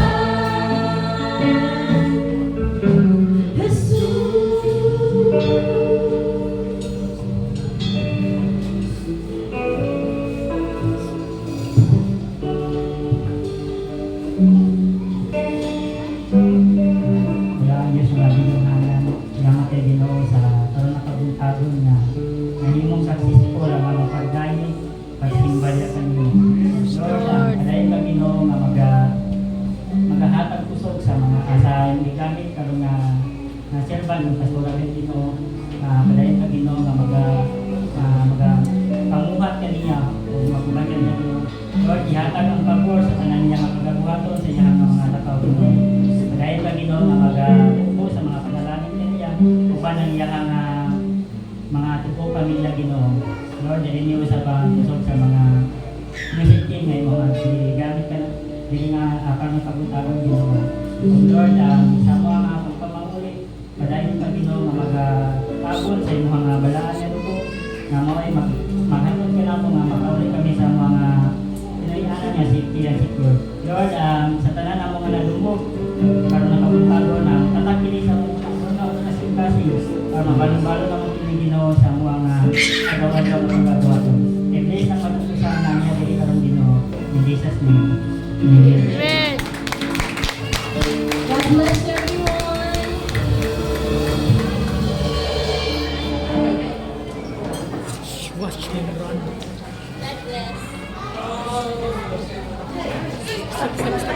Kaya ang Diyos nga binuhanan, salamat kay Ginoo sa karon na pagbuntagon na nahimong successful ang mga pagdayeg, pagsimbalya kanyo. Lord, kadayon ka Ginoo nga magahatag kusog sa mga asayang gigamit karon nga serban ng pastoralin Ginoo. Kadayon ka Ginoo nga panguhat kaniya o magkubagan niya Ginoo. Lord, ihatag ang pabor sa tanan niya nga pagabuhaton sa iyang mga lakaw Ginoo. Dahil pa Ginoo nga mag-upo sa mga panalangin kaniya, uban ang iyang mga tupo pamilya Ginoo. Lord, dahil niyo sa pangusog sa mga music team ngay mga gamit ka dili nga apang pagbutawan Ginoo. Lord, sa mga pagpamanguli, padayon pa Ginoo nga mag-abot sa imong mga balaan nga dugo, nga mao'y maghatod ka na mo nga makauli kami sa mga pinayaanan niya safety and secure. Lord, sa tanan na mga nadumog, karon na kabuntago na tatakili sa mga sunaw na singkasi para mabalong-balong na mong Ginoo sa mga agawan ng paggawa ko. I-bless ang patutusan namin at dili karon Ginoo. In Jesus' name. Amen. God bless everyone. God bless.